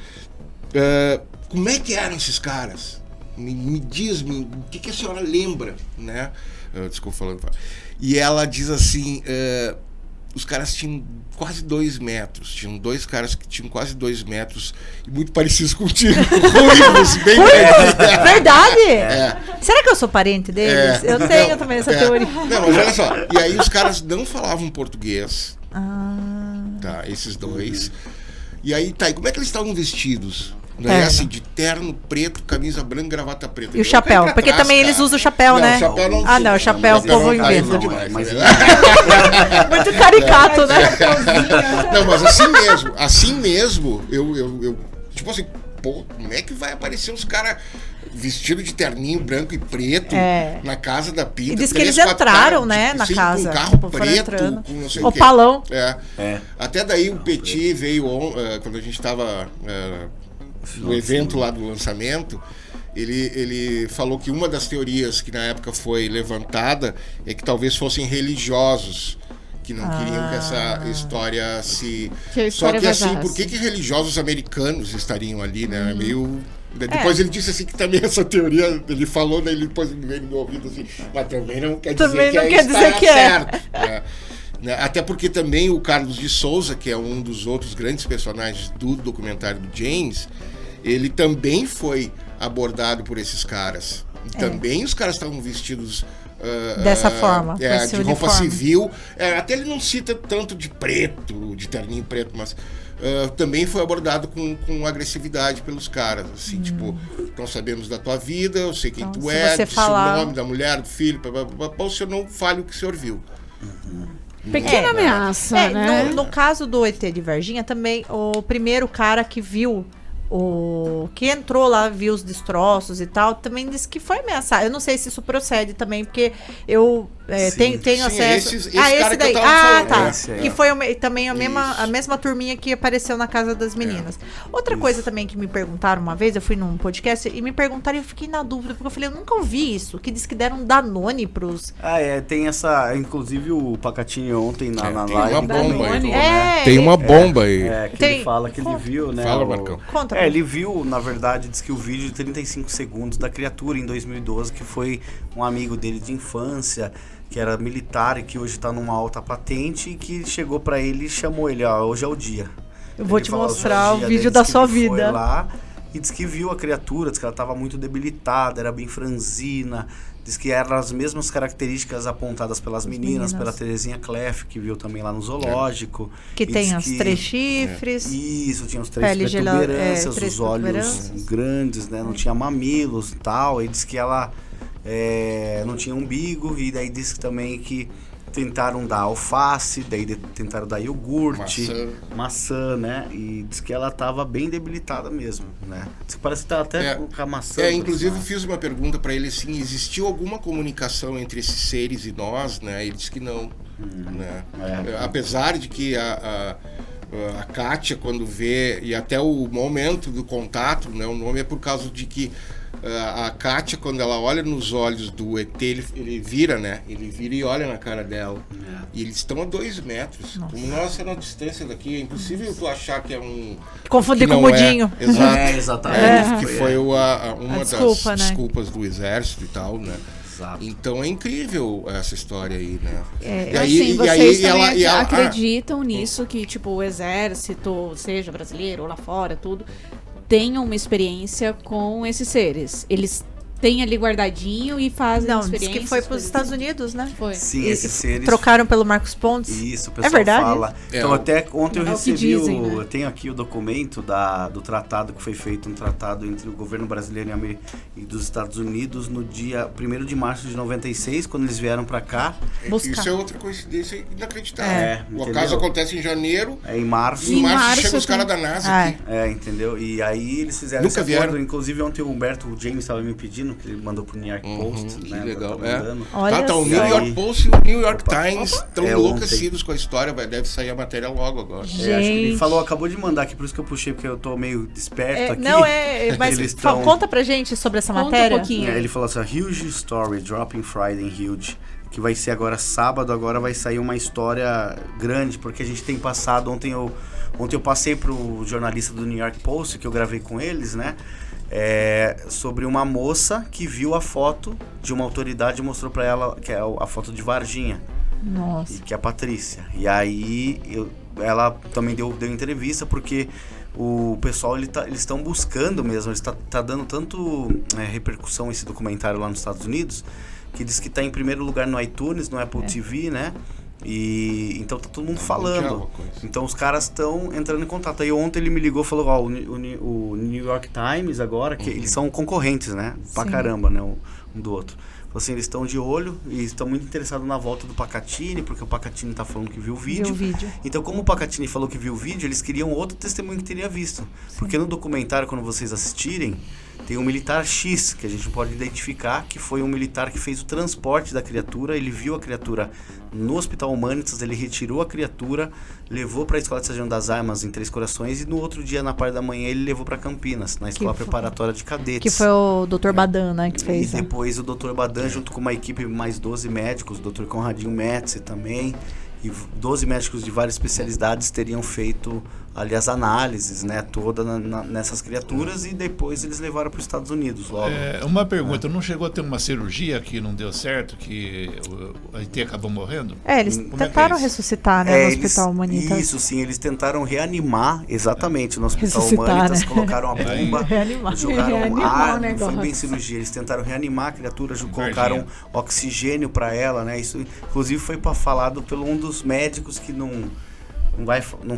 Speaker 4: Como é que eram esses caras? Me diz, o que a senhora lembra, né? Desculpa falando. E ela diz assim... os caras tinham quase 2 metros. Tinham 2 caras que tinham quase 2 metros e muito parecidos contigo. Ruivos, bem
Speaker 1: Verdade? Será que eu sou parente deles? Eu tenho também essa teoria.
Speaker 4: Não, mas olha só. E aí os caras não falavam português. Tá, esses 2. E aí, tá, e como é que eles estavam vestidos? Não é assim, de terno preto, camisa branca, gravata preta.
Speaker 1: E o chapéu, porque também eles usam o chapéu, né?
Speaker 4: O chapéu não
Speaker 1: não, o chapéu o povo inventa.
Speaker 3: Mas
Speaker 1: Muito caricato, né?
Speaker 4: Não, mas assim mesmo, eu tipo assim, pô, como é que vai aparecer uns caras vestidos de terninho branco e preto na casa da Pinta?
Speaker 1: E diz que eles entraram, né, na casa.
Speaker 4: Com um carro
Speaker 1: tipo,
Speaker 4: preto, com não sei o quê.
Speaker 1: Opalão.
Speaker 4: Até daí o Petit veio, quando a gente tava no evento lá do lançamento, ele falou que uma das teorias que na época foi levantada é que talvez fossem religiosos que não queriam que essa história se... Só que assim, por que religiosos americanos estariam ali, né? Meio... Depois ele disse assim que também essa teoria, ele falou, daí ele depois me veio no meu ouvido assim, mas também não quer dizer que é certo. Até porque também o Carlos de Souza, que é um dos outros grandes personagens do documentário do James, ele também foi abordado por esses caras. Também os caras estavam vestidos
Speaker 1: dessa forma,
Speaker 4: de roupa civil. Até ele não cita tanto de preto, de terninho preto, mas também foi abordado com agressividade pelos caras. Assim, tipo, nós sabemos da tua vida, eu sei quem tu é, disse o nome da mulher, do filho, o senhor não fale o que o senhor viu.
Speaker 2: Pequena ameaça, né?
Speaker 1: No caso do ET de Varginha, também, o primeiro cara que viu, que entrou lá, viu os destroços e tal, também disse que foi ameaçado. Eu não sei se isso procede também, porque eu tenho acesso...
Speaker 4: Esse cara daí.
Speaker 1: Que eu tava falando. Que foi também a mesma turminha que apareceu na casa das meninas. Outra coisa também que me perguntaram uma vez, eu fui num podcast e me perguntaram e eu fiquei na dúvida, porque eu falei, eu nunca ouvi isso, que diz que deram Danone pros...
Speaker 3: tem essa... Inclusive o Pacatinho ontem na
Speaker 4: tem
Speaker 3: live...
Speaker 4: uma bomba aí.
Speaker 3: Tem
Speaker 4: uma bomba aí.
Speaker 3: Que ele fala que ele viu, né?
Speaker 4: Fala, Marcão.
Speaker 1: Conta.
Speaker 3: Ele viu, na verdade, diz que o vídeo de 35 segundos da criatura em 2012, que foi um amigo dele de infância, que era militar e que hoje tá numa alta patente, e que chegou pra ele e chamou ele, hoje é o dia.
Speaker 1: Eu vou te mostrar o vídeo da sua vida.
Speaker 3: Foi lá e disse que viu a criatura, disse que ela tava muito debilitada, era bem franzina, diz que eram as mesmas características apontadas pelas meninas, pela Terezinha Clef, que viu também lá no zoológico.
Speaker 1: Que tem os 3 chifres.
Speaker 3: Isso, tinha os 3 protuberâncias, os olhos grandes, né? Não tinha mamilos e tal. E diz que ela não tinha umbigo, e daí disse também que tentaram dar alface, daí tentaram dar iogurte, maçã, né? E diz que ela tava bem debilitada mesmo, né? Diz que parece que tá até com a maçã.
Speaker 4: Inclusive eu fiz uma pergunta para ele assim, existiu alguma comunicação entre esses seres e nós, né? Ele disse que não, né? Apesar de que a Kátia, quando vê, e até o momento do contato, né? O nome é por causa de que a Kátia, quando ela olha nos olhos do ET, ele vira, né? Ele vira e olha na cara dela. E eles estão a 2 metros. Nossa. Como nós na distância daqui, é impossível tu achar que é um...
Speaker 1: Confundir com o Mudinho.
Speaker 4: Exato.
Speaker 3: Exatamente.
Speaker 4: Que foi uma
Speaker 1: desculpa,
Speaker 4: das
Speaker 1: né?
Speaker 4: desculpas do exército e tal, né?
Speaker 3: Exato.
Speaker 4: Então é incrível essa história aí, né?
Speaker 2: E aí, vocês também acreditam nisso, que tipo, o exército, seja brasileiro ou lá fora, tudo, tenham uma experiência com esses seres. Eles tem ali guardadinho e fazem
Speaker 1: Não, diz
Speaker 2: experiências.
Speaker 1: que foi para os
Speaker 2: coisas
Speaker 1: Estados
Speaker 2: assim.
Speaker 1: Unidos, né?
Speaker 2: Foi.
Speaker 3: Sim, esses seres...
Speaker 1: Trocaram pelo Marcos Pontes.
Speaker 3: Isso, o pessoal
Speaker 1: verdade?
Speaker 3: fala. Então,
Speaker 4: É,
Speaker 3: até ontem eu
Speaker 2: é o que
Speaker 3: recebi
Speaker 2: dizem, né?
Speaker 3: eu tenho aqui o documento do tratado que foi feito, um tratado entre o governo brasileiro e dos Estados Unidos no dia 1º de março de 96, quando eles vieram para cá.
Speaker 1: Buscar.
Speaker 4: Isso é outra coincidência inacreditável. O
Speaker 3: entendeu?
Speaker 4: acaso acontece em janeiro,
Speaker 3: Em março.
Speaker 4: em março
Speaker 2: março
Speaker 4: chegam os
Speaker 2: tem-
Speaker 4: caras da NASA
Speaker 1: Ah,
Speaker 4: aqui.
Speaker 3: Entendeu? E aí eles fizeram
Speaker 4: Nunca
Speaker 3: esse acordo.
Speaker 4: vieram.
Speaker 3: Inclusive ontem o Humberto James estava me pedindo, que ele mandou pro New York Post,
Speaker 4: que
Speaker 3: né?
Speaker 4: legal,
Speaker 3: tá
Speaker 4: é.
Speaker 3: mandando.
Speaker 1: Olha
Speaker 4: Tá, o
Speaker 1: só.
Speaker 4: New
Speaker 3: Aí-
Speaker 4: York Post e o New York Times estão
Speaker 3: É,
Speaker 4: enlouquecidos com a história, deve sair a matéria logo agora.
Speaker 3: Acho que ele
Speaker 1: Gente.
Speaker 3: falou, acabou de mandar aqui, por isso que eu puxei, porque eu tô meio desperto aqui.
Speaker 1: Mas
Speaker 3: Eles tão-
Speaker 1: conta pra gente sobre essa
Speaker 2: Conta
Speaker 1: matéria.
Speaker 2: um pouquinho.
Speaker 3: Ele falou assim, Huge Story, Dropping Friday in Huge, que vai ser agora sábado, agora vai sair uma história grande, porque a gente tem passado, ontem eu passei pro jornalista do New York Post, que eu gravei com eles, né, sobre uma moça que viu a foto de uma autoridade e mostrou pra ela, que é a foto de Varginha,
Speaker 1: Nossa.
Speaker 3: que é a Patrícia. E aí ela também deu entrevista, porque o pessoal eles estão buscando mesmo, eles tá dando tanto repercussão esse documentário lá nos Estados Unidos, que diz que tá em primeiro lugar no iTunes, no Apple TV, né? E então tá todo mundo falando. Então os caras estão entrando em contato. Aí ontem ele me ligou e falou, o New York Times agora, que eles são concorrentes, né? Pra
Speaker 1: Sim.
Speaker 3: caramba, né? Um do outro. Falou assim, eles estão de olho e estão muito interessados na volta do Pacatini, porque o Pacatini tá falando que viu o vídeo.
Speaker 1: Viu o vídeo.
Speaker 3: Então, como o Pacatini falou que viu o vídeo, eles queriam outro testemunho que teria visto. Porque no documentário, quando vocês assistirem, tem um militar X, que a gente pode identificar, que foi um militar que fez o transporte da criatura, ele viu a criatura no Hospital Humanitas, ele retirou a criatura, levou para a Escola de Sargento das Armas em Três Corações, e no outro dia, na parte da manhã, ele levou para Campinas, na Escola Preparatória de Cadetes.
Speaker 1: Que foi o Dr. Badan, né, que
Speaker 3: E
Speaker 1: fez. né?
Speaker 3: depois o Dr. Badan, junto com uma equipe mais 12 médicos, o Dr. Conradinho Metze também, e 12 médicos de várias especialidades teriam feito ali as análises, né, toda nessas criaturas, e depois eles levaram para os Estados Unidos logo.
Speaker 5: Uma pergunta, não chegou a ter uma cirurgia que não deu certo, que o ET acabou morrendo?
Speaker 1: Eles
Speaker 5: Como é que é
Speaker 1: tentaram
Speaker 5: isso?
Speaker 1: ressuscitar, né, no
Speaker 3: Eles-
Speaker 1: Hospital Humanitas.
Speaker 3: Isso, sim, eles tentaram reanimar, exatamente, no Hospital
Speaker 1: Ressuscitar,
Speaker 3: Humanitas,
Speaker 1: né?
Speaker 3: colocaram a bomba,
Speaker 1: Reanimar.
Speaker 3: jogaram
Speaker 2: Reanimar
Speaker 3: ar,
Speaker 2: o
Speaker 3: não foi
Speaker 2: negócio.
Speaker 3: bem cirurgia, eles tentaram reanimar a criatura, colocaram oxigênio para ela, né, isso inclusive foi falado pelo um dos médicos que não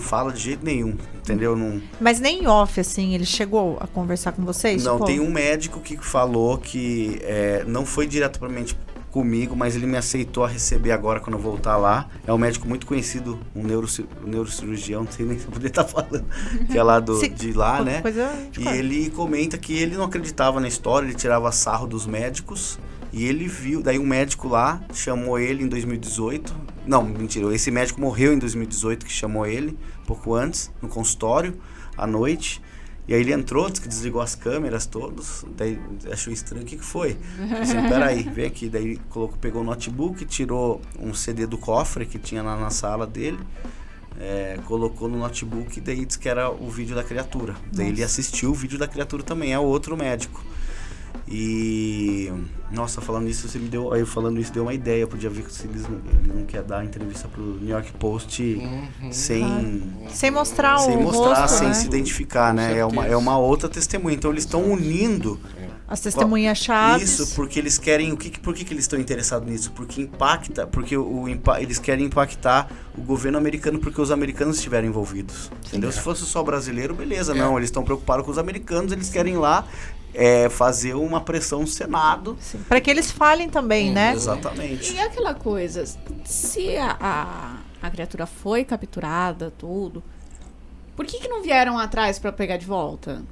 Speaker 3: fala de jeito nenhum, entendeu? Não,
Speaker 1: Mas nem em off, assim, ele chegou a conversar com vocês?
Speaker 3: não,
Speaker 1: Tipo,
Speaker 3: tem um médico que falou que não foi diretamente comigo, mas ele me aceitou a receber agora quando eu voltar lá. É um médico muito conhecido, um neurocirurgião, não sei nem se eu poderia estar falando, que é lá de lá, né?
Speaker 1: Coisa de
Speaker 3: E
Speaker 1: quase.
Speaker 3: ele comenta que ele não acreditava na história, ele tirava sarro dos médicos, e ele viu, daí um médico lá chamou ele em 2018, não, mentira, esse médico morreu em 2018, que chamou ele, um pouco antes, no consultório, à noite, e aí ele entrou, disse que desligou as câmeras todas, daí achou estranho, o que foi? Assim, peraí, vem aqui, daí pegou o notebook, tirou um CD do cofre que tinha lá na sala dele, colocou no notebook, e daí disse que era o vídeo da criatura. Daí ele assistiu o vídeo da criatura também, é outro médico. E nossa, falando isso, deu uma ideia, podia ver se ele não quer dar entrevista pro New York Post
Speaker 1: Sem mostrar
Speaker 3: sem
Speaker 1: o
Speaker 3: mostrar,
Speaker 1: rosto,
Speaker 3: sem
Speaker 1: né?
Speaker 3: se identificar, né? É uma outra testemunha. Então eles estão unindo
Speaker 1: As testemunhas chaves.
Speaker 3: isso, porque eles querem. Por que eles estão interessados nisso? Porque impacta, eles querem impactar o governo americano, porque os americanos estiveram envolvidos. Entendeu? Se fosse só brasileiro, beleza. Não, eles estão preocupados com os americanos, eles querem ir lá fazer uma pressão no Senado.
Speaker 1: Para que eles falem também, né?
Speaker 3: Exatamente.
Speaker 2: E aquela coisa, se a criatura foi capturada, tudo, por que não vieram atrás pra pegar de volta?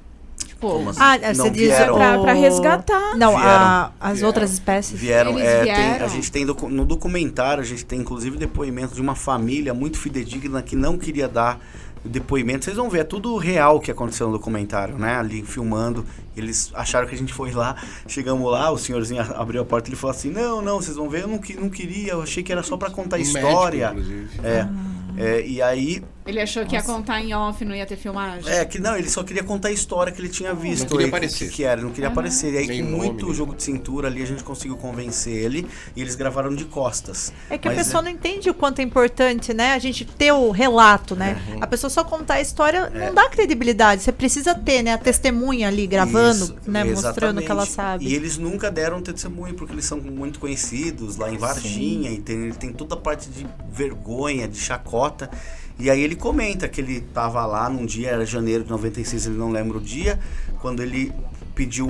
Speaker 2: Tipo,
Speaker 3: Como assim?
Speaker 1: Você
Speaker 3: Não
Speaker 1: diz
Speaker 3: vieram.
Speaker 2: pra resgatar.
Speaker 1: Não,
Speaker 3: Vieram.
Speaker 1: as outras espécies.
Speaker 3: Vieram,
Speaker 2: Eles
Speaker 3: a
Speaker 2: vieram.
Speaker 3: gente tem no documentário, a gente tem inclusive depoimento de uma família muito fidedigna que não queria dar o depoimento. Vocês vão ver, é tudo real o que aconteceu no documentário, né? Ali filmando, eles acharam que a gente foi lá, chegamos lá, o senhorzinho abriu a porta e ele falou assim, não, vocês vão ver, eu não queria, eu achei que era só pra contar a história.
Speaker 4: Médico, inclusive.
Speaker 3: E aí
Speaker 2: Ele achou que ia contar em off, não ia ter filmagem?
Speaker 3: Que não, ele só queria contar a história que ele tinha visto.
Speaker 4: Não queria
Speaker 3: aí,
Speaker 4: aparecer.
Speaker 3: Que era, ele não queria aparecer. E aí,
Speaker 4: Nem
Speaker 3: com
Speaker 4: nome,
Speaker 3: muito
Speaker 4: nem
Speaker 3: jogo de cintura ali, a gente conseguiu convencer ele. E eles gravaram de costas.
Speaker 1: É que a
Speaker 3: Mas,
Speaker 1: pessoa não entende o quanto é importante, né? A gente ter o relato, né? A pessoa só contar a história não dá credibilidade. Você precisa ter, né? A testemunha ali gravando,
Speaker 3: Isso,
Speaker 1: né? Mostrando que ela
Speaker 3: exatamente.
Speaker 1: sabe.
Speaker 3: E eles nunca deram testemunho, porque eles são muito conhecidos lá em Varginha. E ele tem toda a parte de vergonha, de chacota. E aí ele comenta que ele tava lá num dia, era janeiro de 96, ele não lembra o dia, quando ele pediu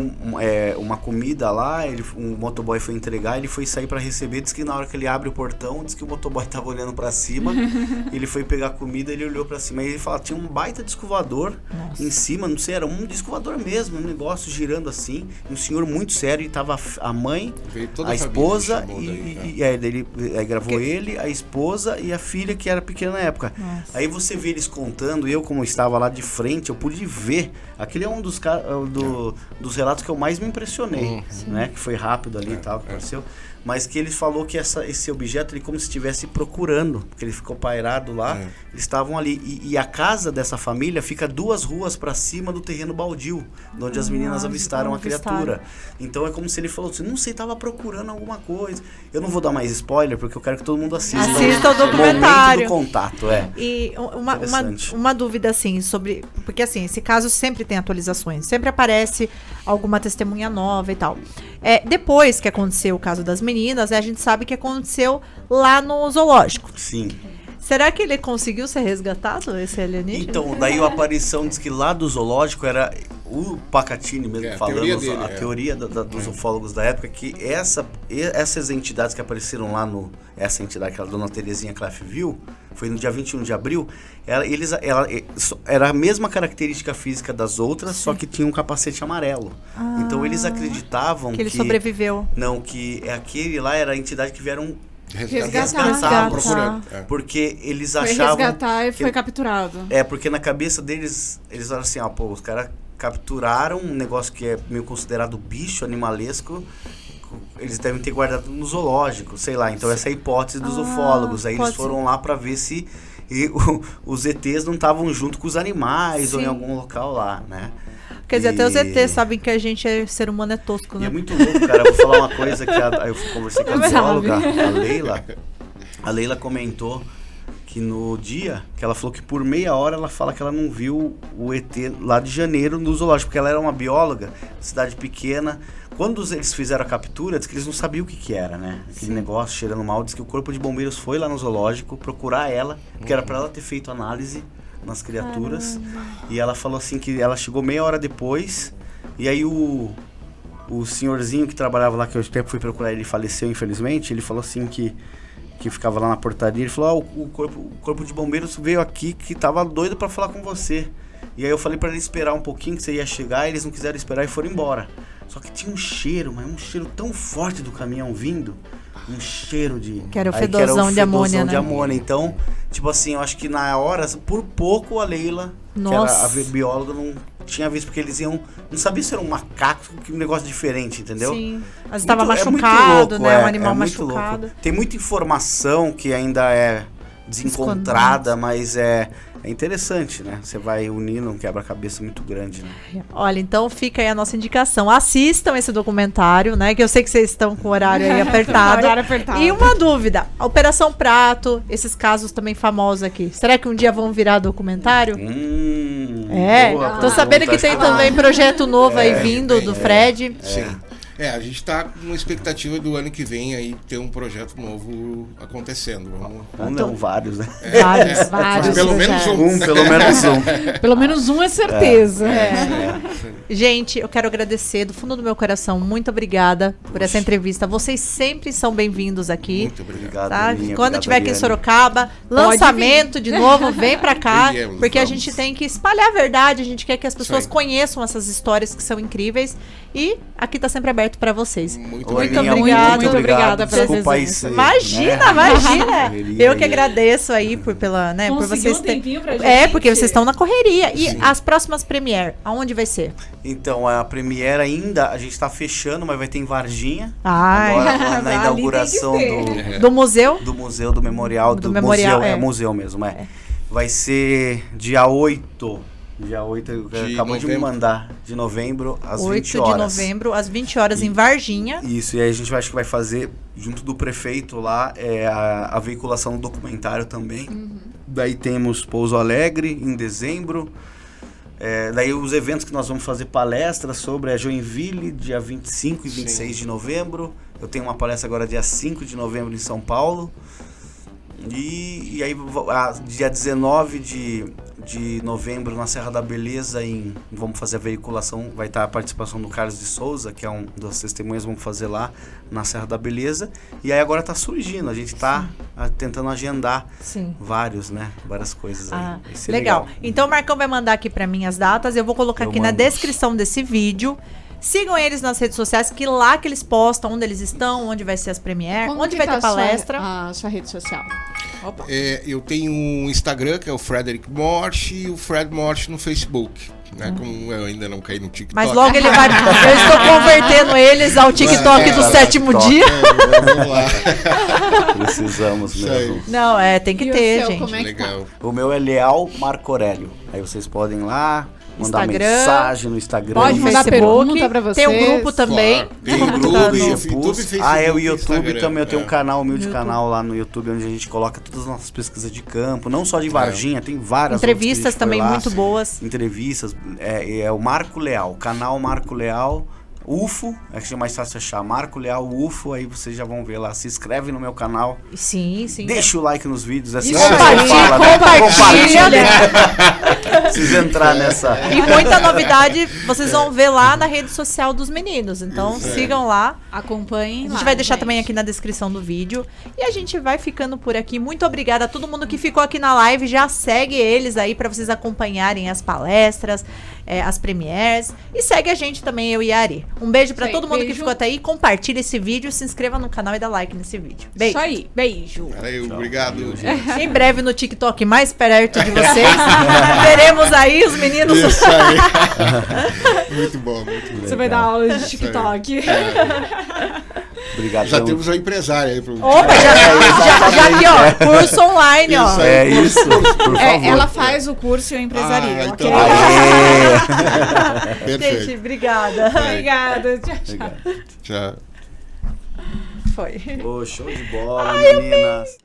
Speaker 3: uma comida lá, um motoboy foi entregar, ele foi sair para receber, diz que na hora que ele abre o portão, diz que o motoboy tava olhando para cima, ele foi pegar a comida, ele olhou para cima, e ele fala, tinha um baita disco voador em cima, não sei, era um disco voador mesmo, um negócio girando assim, um senhor muito sério, e tava a mãe, a esposa, ele gravou ele, a esposa e a filha, que era pequena na época.
Speaker 1: Nossa.
Speaker 3: Aí você vê eles contando, eu como estava lá de frente, eu pude ver, aquele é um dos relatos que eu mais me impressionei, né? Que foi rápido ali e tal, que aconteceu. Mas que ele falou que esse objeto, ele como se estivesse procurando, porque ele ficou pairado lá, eles estavam ali. E a casa dessa família fica 2 ruas para cima do terreno baldio, onde as meninas avistaram a criatura. Então é como se ele falou assim, não sei, tava procurando alguma coisa. Eu não vou dar mais spoiler, porque eu quero que todo mundo assista.
Speaker 1: Assista o documentário.
Speaker 3: Momento do contato,
Speaker 1: E uma dúvida, assim, sobre... Porque, assim, esse caso sempre tem atualizações. Sempre aparece alguma testemunha nova e tal. Depois que aconteceu o caso das meninas, a gente sabe que aconteceu lá no zoológico.
Speaker 3: Sim.
Speaker 1: Será que ele conseguiu ser resgatado, esse alienígena?
Speaker 3: Então, daí a aparição diz que lá do zoológico era o Pacatini mesmo falando, a teoria dos ufólogos da época, que essas entidades que apareceram lá essa entidade, aquela Dona Terezinha Clef viu, foi no dia 21 de abril, era a mesma característica física das outras, só que tinha um capacete amarelo. Então eles acreditavam que...
Speaker 1: ele sobreviveu.
Speaker 3: Não, que aquele lá era a entidade que vieram...
Speaker 2: Resgatar.
Speaker 3: Porque eles
Speaker 2: foi
Speaker 3: achavam...
Speaker 2: resgatar e foi capturado.
Speaker 3: Porque na cabeça deles, eles falaram assim, os caras capturaram um negócio que é meio considerado bicho animalesco, eles devem ter guardado no zoológico, sei lá. Então essa é a hipótese dos ufólogos. Aí eles foram lá para ver se os ETs não estavam junto com os animais ou em algum local lá, né?
Speaker 1: Quer dizer, até os ETs sabem que a gente ser humano é tosco, né?
Speaker 3: E é muito louco, cara. Eu vou falar uma coisa que eu conversei com a bióloga, a Leila comentou que no dia que ela falou que por meia hora ela fala que ela não viu o ET lá de Janeiro no zoológico, porque ela era uma bióloga, cidade pequena. Quando eles fizeram a captura, diz que eles não sabiam o que era, né? Aquele negócio cheirando mal. Diz que o corpo de bombeiros foi lá no zoológico procurar ela, porque era pra ela ter feito análise nas criaturas. E ela falou assim que ela chegou meia hora depois, e aí o senhorzinho que trabalhava lá, que eu até fui procurar, ele faleceu infelizmente, ele falou assim que ficava lá na portaria, ele falou, o corpo de bombeiros veio aqui que tava doido pra falar com você. E aí eu falei pra ele esperar um pouquinho, que você ia chegar, e eles não quiseram esperar e foram embora. Só que tinha um cheiro tão forte do caminhão vindo, um cheiro de...
Speaker 1: Que era o fedozão de amônia, né?
Speaker 3: Então, tipo assim, eu acho que na hora, por pouco a Leila,
Speaker 1: Nossa.
Speaker 3: que era a bióloga, não tinha visto, porque eles não sabiam se era um macaco, que um negócio diferente, entendeu?
Speaker 1: Sim, mas estava machucado, né? Um animal machucado.
Speaker 3: Tem muita informação que ainda é desencontrada, mas é interessante, né? Você vai unindo um quebra-cabeça muito grande, né?
Speaker 1: Olha, então fica aí a nossa indicação. Assistam esse documentário, né? Que eu sei que vocês estão com o horário aí apertado.
Speaker 2: Horário apertado.
Speaker 1: E uma dúvida. A Operação Prato, esses casos também famosos aqui. Será que um dia vão virar documentário? Tô sabendo que tem também projeto novo aí vindo do Fred.
Speaker 4: Sim. A gente está com uma expectativa do ano que vem aí ter um projeto novo acontecendo.
Speaker 3: Não, vários, né?
Speaker 1: Vários.
Speaker 4: Mas pelo menos um.
Speaker 3: Pelo menos um.
Speaker 2: Pelo menos um é certeza.
Speaker 1: Gente, eu quero agradecer do fundo do meu coração. Muito obrigada por essa entrevista. Vocês sempre são bem-vindos aqui.
Speaker 3: Muito obrigado.
Speaker 1: Tá?
Speaker 3: Aninha,
Speaker 1: quando
Speaker 3: obrigado,
Speaker 1: tiver aqui em
Speaker 3: Ariane.
Speaker 1: Sorocaba, lançamento de novo, vem pra cá. Porque a
Speaker 4: vamos.
Speaker 1: gente tem que espalhar a verdade. A gente quer que as pessoas conheçam essas histórias que são incríveis. E aqui tá sempre aberto pra vocês.
Speaker 4: Muito
Speaker 1: obrigada.
Speaker 2: Muito obrigada pela
Speaker 3: Desculpa aí
Speaker 2: presença.
Speaker 3: ser,
Speaker 1: Imagina.
Speaker 3: Correria
Speaker 1: Eu que
Speaker 3: aí.
Speaker 1: agradeço aí por
Speaker 2: Conseguiu
Speaker 1: vocês
Speaker 2: um tempinho pra gente.
Speaker 1: porque vocês estão na correria. E as próximas premiere, aonde vai ser?
Speaker 3: Então, a Premiere ainda, a gente tá fechando, mas vai ter em Varginha.
Speaker 1: Ai,
Speaker 3: Agora, na
Speaker 2: Ali
Speaker 3: inauguração
Speaker 2: tem que
Speaker 1: do museu?
Speaker 3: do museu, do memorial.
Speaker 1: Do memorial,
Speaker 3: museu, museu mesmo, vai ser dia 8. Dia 8, acabou de me mandar, de novembro, às 20 horas.
Speaker 1: 8 de novembro, às 20 horas, em Varginha.
Speaker 3: Isso, e aí a gente acho que vai fazer, junto do prefeito lá, a veiculação do documentário também. Daí temos Pouso Alegre, em dezembro. Daí os eventos que nós vamos fazer palestras sobre a Joinville, dia 25 e 26 de novembro. Eu tenho uma palestra agora dia 5 de novembro em São Paulo. E aí, dia 19 de novembro, na Serra da Beleza, vamos fazer a veiculação, vai estar a participação do Carlos de Souza, que é um das testemunhas, vamos fazer lá na Serra da Beleza. E aí agora está surgindo, a gente está tentando agendar várias coisas aí. Vai ser
Speaker 1: legal. Então o Marcão vai mandar aqui para mim as datas, eu vou colocar aqui na descrição desse vídeo. Sigam eles nas redes sociais, que lá que eles postam onde eles estão, onde vai ser as premieres, onde vai ter palestra.
Speaker 2: A sua rede social. Opa.
Speaker 4: Eu tenho um Instagram, que é o Frederick Morte, e o Fred Morte no Facebook. Né? Como eu ainda não caí no TikTok.
Speaker 1: Mas logo ele vai... Eu estou convertendo eles ao TikTok do 7º dia.
Speaker 4: Vamos lá.
Speaker 3: Precisamos mesmo.
Speaker 1: Não, tem que ter, gente.
Speaker 2: Como é que
Speaker 4: Legal.
Speaker 3: O meu é Leal Marco Aurélio. Aí vocês podem ir lá, mandar
Speaker 1: Instagram,
Speaker 3: mensagem no Instagram.
Speaker 2: Pode
Speaker 3: no
Speaker 2: mandar
Speaker 3: Facebook.
Speaker 2: pergunta pra vocês.
Speaker 1: Tem um grupo também.
Speaker 4: Claro. Tem
Speaker 1: Como que
Speaker 4: grupo,
Speaker 1: tá no-
Speaker 4: YouTube, Facebook,
Speaker 3: o YouTube
Speaker 4: Instagram.
Speaker 3: também. Eu tenho um canal, humilde
Speaker 1: YouTube.
Speaker 3: canal lá no YouTube, onde a gente coloca todas as nossas pesquisas de campo, não só de Varginha, tem várias
Speaker 1: Entrevistas
Speaker 3: outras que a gente
Speaker 1: também
Speaker 3: foi lá.
Speaker 1: muito boas.
Speaker 3: Entrevistas, é o Marco Leal, o canal Marco Leal, UFO, que é mais fácil achar, Marco Leal UFO, aí vocês já vão ver lá, se inscreve no meu canal,
Speaker 1: Sim.
Speaker 3: deixa o like nos vídeos, assim,
Speaker 1: Isso,
Speaker 3: compartilha. Precisa entrar nessa...
Speaker 1: E muita novidade vocês vão ver lá na rede social dos meninos. Então sigam lá.
Speaker 2: Acompanhem.
Speaker 1: A gente vai deixar também aqui na descrição do vídeo. E a gente vai ficando por aqui. Muito obrigada a todo mundo que ficou aqui na live. Já segue eles aí para vocês acompanharem as palestras, as premieres. E segue a gente também, eu e a Ari. Um beijo para todo mundo que ficou até aí. Compartilha esse vídeo, se inscreva no canal e dá like nesse vídeo. Beijo.
Speaker 2: Isso aí. Beijo.
Speaker 4: Valeu, obrigado.
Speaker 1: Em breve no TikTok mais perto de vocês. Teremos aí os meninos.
Speaker 4: Isso aí. Muito bom, muito bom.
Speaker 2: Você vai dar aula de TikTok.
Speaker 3: Obrigado.
Speaker 4: Já temos uma empresária aí.
Speaker 1: Opa, já aqui, ó. Curso online, ó.
Speaker 4: Isso aí.
Speaker 3: É isso, por favor.
Speaker 2: Ela faz o curso e eu empresaria.
Speaker 4: Então, perfeito.
Speaker 1: Gente, obrigada.
Speaker 2: Obrigada. Tchau, tchau.
Speaker 4: Tchau.
Speaker 1: Foi.
Speaker 3: Show de bola, meninas.